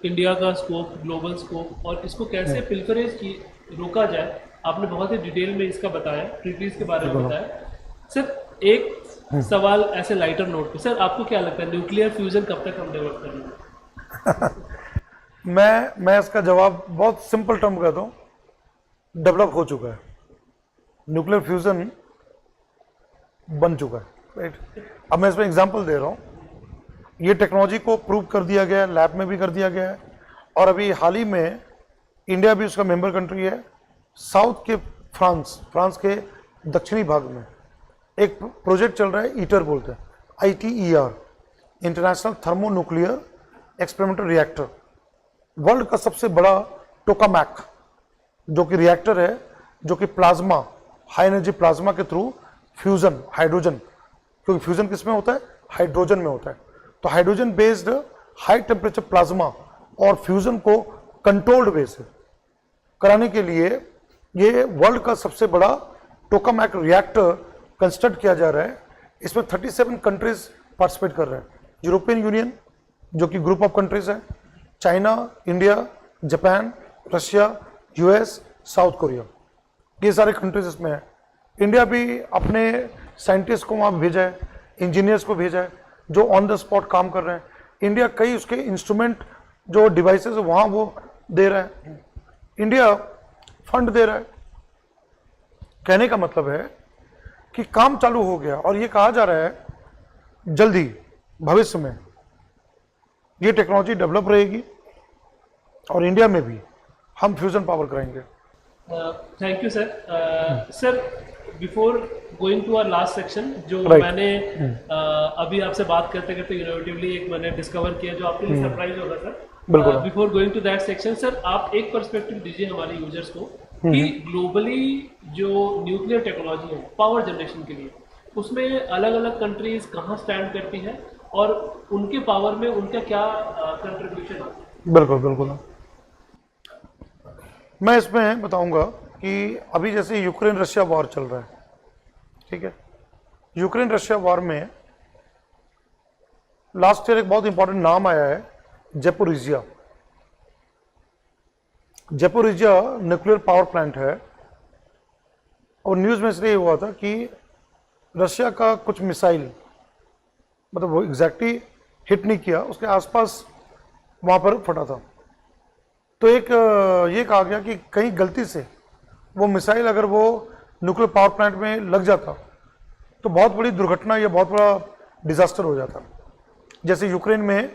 [SPEAKER 1] इंडिया का स्कोप, ग्लोबल स्कोप और इसको कैसे पिलफरेज की रोका जाए, आपने बहुत ही डिटेल में इसका बताया, ट्रीटीज के बारे में बताया। सर एक सवाल ऐसे लाइटर नोट पे, सर आपको क्या लगता है न्यूक्लियर फ्यूजन कब तक हम डेवलप करेंगे?
[SPEAKER 2] मैं इसका जवाब बहुत सिंपल टर्म कहता हूँ, डेवलप हो चुका है। न्यूक्लियर फ्यूजन बन चुका है, राइट। अब मैं इसमें एग्जांपल दे रहा हूँ। ये टेक्नोलॉजी को प्रूव कर दिया गया है, लैब में भी कर दिया गया है, और अभी हाल ही में इंडिया भी उसका मेंबर कंट्री है। साउथ के फ्रांस के दक्षिणी भाग में एक प्रोजेक्ट चल रहा है, ईटर बोलते हैं, ITER, international thermo nuclear experimental reactor. World का सबसे बड़ा टोकामैक जो कि रिएक्टर है, जो कि प्लाज्मा, हाई एनर्जी प्लाज्मा के थ्रू फ्यूजन, हाइड्रोजन, क्योंकि फ्यूजन किस में होता है? हाइड्रोजन में होता है। तो hydrogen based high temperature plasma और फ्यूजन को कंट्रोल्ड वे से कराने के लिए ये वर्ल्ड का सबसे बड़ा टोकामैक रिएक्टर कंस्ट्रक्ट किया जा रहा है। इसमें 37 कंट्रीज पार्टिसिपेट कर रहे हैं। यूरोपियन यूनियन जो कि ग्रुप ऑफ कंट्रीज है, China, India, Japan, Russia, US, south Korea, ये सारे कंट्रीज इसमें है। इंडिया भी अपने साइंटिस्ट को वहाँ भेजा है, इंजीनियर्स को भेजा है जो ऑन द स्पॉट काम कर रहे हैं। इंडिया कई उसके इंस्ट्रूमेंट जो डिवाइसेस है वहाँ वो दे रहा है, इंडिया फंड दे रहा है। कहने का मतलब है कि काम चालू हो गया और ये कहा जा रहा है जल्दी भविष्य में ये टेक्नोलॉजी डेवलप रहेगी और इंडिया में भी हम फ्यूजन पावर कराएंगे।
[SPEAKER 1] Thank you sir. Sir before going to our last section जो
[SPEAKER 2] Right.
[SPEAKER 1] मैंने अभी आपसे बात करते करते इनोवेटिवली एक मैंने डिस्कवर किया जो आपके लिए सरप्राइज होगा सर।
[SPEAKER 2] बिल्कुल।
[SPEAKER 1] Before going to that section sir आप एक पर्सपेक्टिव दीजिए हमारे यूजर्स को कि ग्लोबली जो न्यूक्लियर टेक्नोलॉजी है पावर जनरेशन के लिए उसमें अलग अलग कंट्रीज कहाँ स्टैंड करती है और उनके पावर में उनका क्या कंट्रीब्यूशन आता है।
[SPEAKER 2] बिल्कुल बिल्कुल, मैं इसमें बताऊंगा कि अभी जैसे यूक्रेन रशिया वॉर चल रहा है, ठीक है, यूक्रेन रशिया वॉर में लास्ट ईयर एक बहुत इंपॉर्टेंट नाम आया है Zaporizhzhia. Zaporizhzhia nuclear power plant है और न्यूज़ में इसलिए हुआ था कि रशिया का कुछ मिसाइल मतलब वो एग्जैक्टली हिट नहीं किया, उसके आसपास वहाँ पर फटा था। तो एक ये कहा गया कि कहीं गलती से वो मिसाइल अगर वो न्यूक्लियर पावर प्लांट में लग जाता तो बहुत बड़ी दुर्घटना या बहुत बड़ा डिजास्टर हो जाता, जैसे यूक्रेन में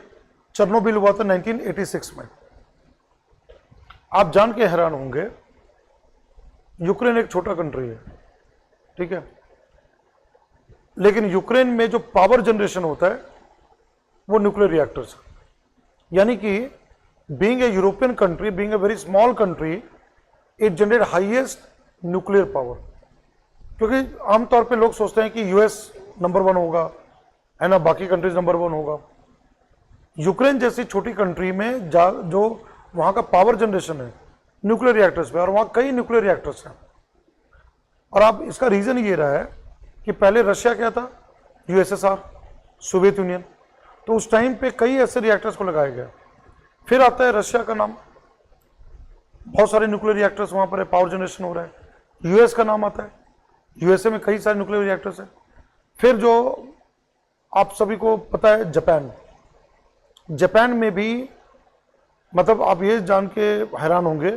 [SPEAKER 2] चेर्नोबिल हुआ था 1986 में। आप जान के हैरान होंगे यूक्रेन एक छोटा कंट्री है, ठीक है, लेकिन यूक्रेन में जो पावर जनरेशन होता है वो न्यूक्लियर रिएक्टर्स, यानी कि being a European country, being a very small country, it generate highest nuclear power. क्योंकि आमतौर पे लोग सोचते हैं कि यूएस नंबर 1 होगा, है ना, बाकी कंट्रीज नंबर 1 होगा। यूक्रेन जैसी छोटी कंट्री में जो वहाँ का पावर जनरेशन है न्यूक्लियर रिएक्टर्स पे, और वहाँ कई न्यूक्लियर रिएक्टर्स हैं। और अब इसका रीज़न ये रहा है कि पहले रशिया क्या था, यूएसएसआर, सोवियत यूनियन, तो उस टाइम पे कई ऐसे रिएक्टर्स को लगाया गया। फिर आता है रशिया का नाम, बहुत सारे न्यूक्लियर रिएक्टर्स वहाँ पर है, पावर जनरेशन हो रहा है। यूएस का नाम आता है, यूएसए में कई सारे न्यूक्लियर रिएक्टर्स हैं। फिर जो आप सभी को पता है जापान, जापान में भी मतलब आप ये जान के हैरान होंगे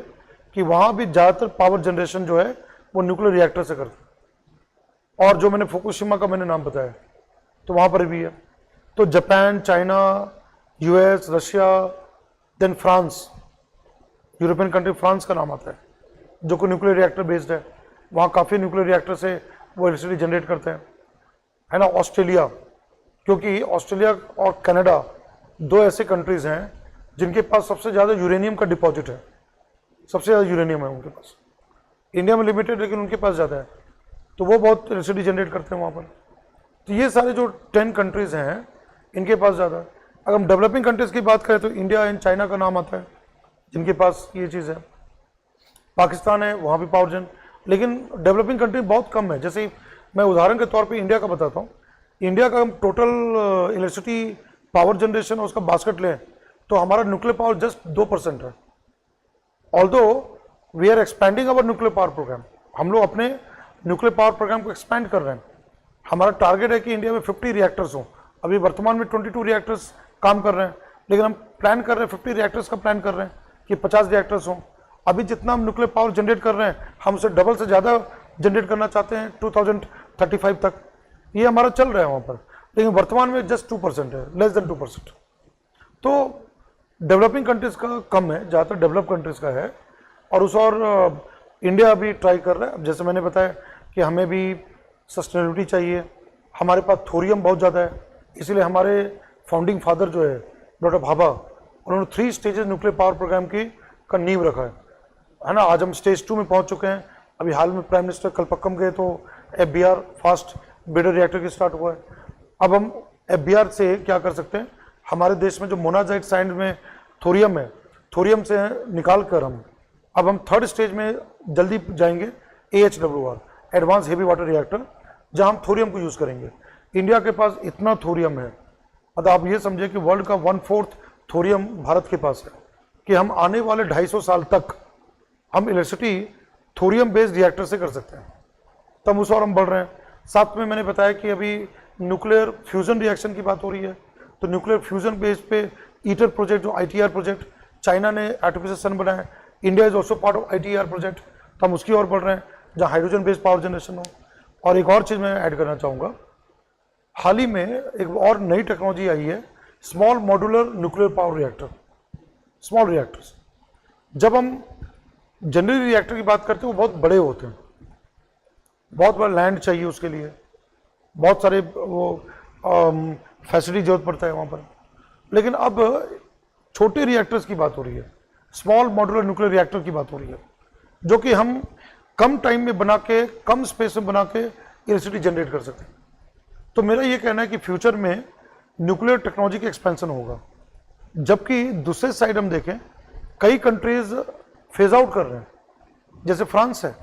[SPEAKER 2] कि वहाँ भी ज़्यादातर पावर जनरेशन जो है वो न्यूक्लियर रिएक्टर से करते हैं। और जो मैंने फुकुशिमा का मैंने नाम बताया तो वहाँ पर भी है। तो Japan, China, US, Russia, then France, European country France का नाम आता है जो कि न्यूक्लियर रिएक्टर बेस्ड है, वहाँ काफ़ी न्यूक्लियर रिएक्टर से वो इलेक्ट्रिसिटी जनरेट करते हैं, है ना। ऑस्ट्रेलिया, क्योंकि ऑस्ट्रेलिया और कनाडा 2 ऐसे कंट्रीज हैं जिनके पास सबसे ज़्यादा यूरेनियम का डिपॉजिट है, सबसे ज़्यादा यूरेनियम है उनके पास। इंडिया में लिमिटेड लेकिन उनके पास ज़्यादा है, तो वो बहुत इलेक्ट्रिसिटी जनरेट करते हैं वहाँ पर। तो ये सारे जो 10 कंट्रीज़ हैं इनके पास ज़्यादा है। अगर हम डेवलपिंग कंट्रीज़ की बात करें तो इंडिया एंड चाइना का नाम आता है जिनके पास ये चीज़ है। पाकिस्तान है, वहाँ भी पावर जन, लेकिन डेवलपिंग कंट्री बहुत कम है। जैसे मैं उदाहरण के तौर पे इंडिया का बताता हूँ, इंडिया का हम टोटल इलेक्ट्रिसिटी पावर जनरेशन उसका बास्केट लें तो हमारा न्यूक्लियर पावर जस्ट 2% है। Although we are expanding our nuclear power program, हम लोग अपने न्यूक्लियर पावर प्रोग्राम को एक्सपेंड कर रहे हैं। हमारा टारगेट है कि इंडिया में 50 रिएक्टर्स हों। अभी वर्तमान में 22 रिएक्टर्स काम कर रहे हैं, लेकिन हम प्लान कर रहे हैं 50 रिएक्टर्स का प्लान कर रहे हैं कि 50 रिएक्टर्स हों। अभी जितना हम न्यूक्लियर पावर जनरेट कर रहे हैं हम उसे डबल से ज़्यादा जनरेट करना चाहते हैं 2035 तक। ये हमारा चल रहा है वहाँ पर, लेकिन वर्तमान में जस्ट 2% है, लेस देन 2%। तो डेवलपिंग कंट्रीज़ का कम है, ज़्यादातर डेवलप कंट्रीज़ का है। और उस और इंडिया भी ट्राई कर रहा है। अब जैसे मैंने बताया कि हमें भी सस्टेनेबिलिटी चाहिए, हमारे पास थोरियम बहुत ज़्यादा है, इसलिए हमारे फाउंडिंग फादर जो है डॉक्टर भाभा, उन्होंने 3 स्टेजेस न्यूक्लियर पावर प्रोग्राम का नींव रखा है ना। आज हम स्टेज 2 में पहुंच चुके हैं। अभी हाल में प्राइम मिनिस्टर कलपक्कम गए तो FBR फास्ट ब्रीडर रिएक्टर की स्टार्ट हुआ है। अब हम FBR से क्या कर सकते हैं, हमारे देश में जो मोनाजाइट सैंड में थोरियम है, थोरियम से निकाल कर अब हम 3rd स्टेज में जल्दी जाएंगे, AHWR advance heavy water reactor, जहां हम थोरियम को यूज़ करेंगे। इंडिया के पास इतना थोरियम है, मतलब आप ये समझे कि वर्ल्ड का 1/4 थोरियम भारत के पास है, कि हम आने वाले 250 साल तक हम इलेक्ट्रिसिटी थोरियम बेस्ड रिएक्टर से कर सकते हैं। तब उस और हम बढ़ रहे हैं। साथ में मैंने बताया कि अभी न्यूक्लियर फ्यूजन रिएक्शन की बात हो रही है, तो न्यूक्लियर फ्यूजन बेस पे ईटर प्रोजेक्ट जो ITER प्रोजेक्ट, चाइना ने आर्टिफिशियल सन बनाया, India is also part of ITER project, तो हम उसकी ओर बढ़ रहे हैं जहाँ हाइड्रोजन बेस्ड पावर जनरेशन हो। और एक और चीज़ मैं ऐड करना चाहूँगा, हाल ही में एक और नई टेक्नोलॉजी आई है, small modular nuclear power reactor, small reactors. जब हम जनरल रिएक्टर की बात करते हैं वो बहुत बड़े होते हैं, बहुत बड़ा लैंड चाहिए उसके लिए, बहुत सारे वो फैसिलिटी जरूरत पड़ता है वहाँ पर। लेकिन अब छोटे रिएक्टर्स की बात हो रही है, स्मॉल मॉड्यूलर न्यूक्लियर रिएक्टर की बात हो रही है, जो कि हम कम टाइम में बना के, कम स्पेस में बना के इलेक्ट्रिसिटी जनरेट कर सकते हैं। तो मेरा ये कहना है कि फ्यूचर में न्यूक्लियर टेक्नोलॉजी का एक्सपेंशन होगा, जबकि दूसरे साइड हम देखें कई कंट्रीज फेज आउट कर रहे हैं, जैसे फ्रांस है,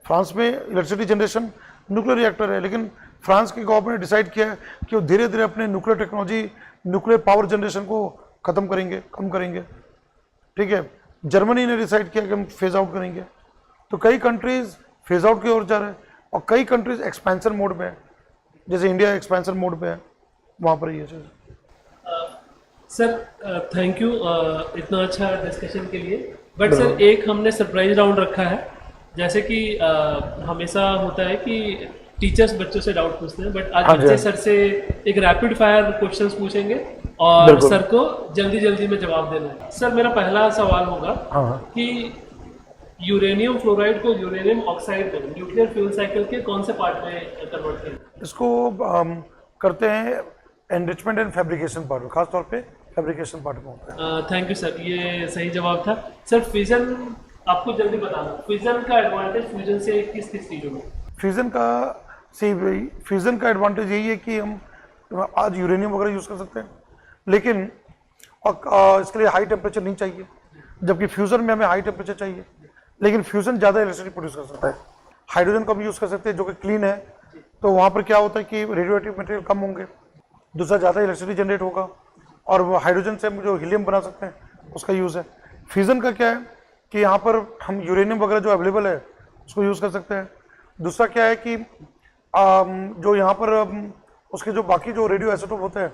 [SPEAKER 2] फ्रांस में इलेक्ट्रिसिटी जनरेशन न्यूक्लियर रिएक्टर है, लेकिन फ्रांस की गवर्नमेंट ने डिसाइड किया है कि वो धीरे धीरे अपने nuclear technology, nuclear power generation को खत्म करेंगे, कम करेंगे। ठीक है, जर्मनी ने डिसाइड किया कि हम फेज आउट करेंगे। तो कई कंट्रीज फेज आउट की ओर जा रहे हैं और कई कंट्रीज एक्सपेंशन मोड में है, जैसे इंडिया एक्सपेंशन मोड पे है, वहाँ पर ये चीज़।
[SPEAKER 1] सर थैंक यू इतना अच्छा डिस्कशन के लिए। बट सर एक हमने सरप्राइज राउंड रखा है, जैसे कि हमेशा होता है कि टीचर्स बच्चों से डाउट पूछते हैं, बट आज बच्चे सर से एक रैपिड फायर क्वेश्चंस पूछेंगे और सर को जल्दी जल्दी में जवाब देना है। सर मेरा पहला सवाल होगा कि यूरेनियम फ्लोराइड को यूरेनियम ऑक्साइड में न्यूक्लियर फ्यूल साइकिल के कौन से पार्ट में कन्वर्ट करें?
[SPEAKER 2] इसको करते हैं एनरिचमेंट एंड फैब्रिकेशन पार्ट में, खासतौर पे फैब्रिकेशन पार्ट में होता है।
[SPEAKER 1] थैंक यू सर, ये सही जवाब था। सर फ्यूजन आपको जल्दी बताना, फ्यूजन का एडवांटेज फ्यूजन से किस किस चीज़ों में?
[SPEAKER 2] फ्यूजन का एडवांटेज यही है कि हम आज यूरेनियम वगैरह यूज़ कर सकते हैं, लेकिन इसके लिए हाई टेम्परेचर नहीं चाहिए, जबकि फ्यूजन में हमें हाई टेम्परेचर चाहिए। लेकिन फ्यूजन ज़्यादा इलेक्ट्रिसिटी प्रोड्यूस कर सकता है। हाइड्रोजन का भी यूज़ कर सकते हैं जो कि क्लीन है, तो वहाँ पर क्या होता है कि रेडियोएक्टिव मटेरियल कम होंगे, दूसरा ज़्यादा इलेक्ट्रिसिटी जनरेट होगा, और वो हाइड्रोजन से हम जो हीलियम बना सकते हैं उसका यूज़ है। फ्यूजन का क्या है कि यहाँ पर हम यूरेनियम वगैरह जो अवेलेबल है उसको यूज़ कर सकते हैं। दूसरा क्या है कि जो यहाँ पर उसके जो बाकी जो रेडियो आइसोटोप होते हैं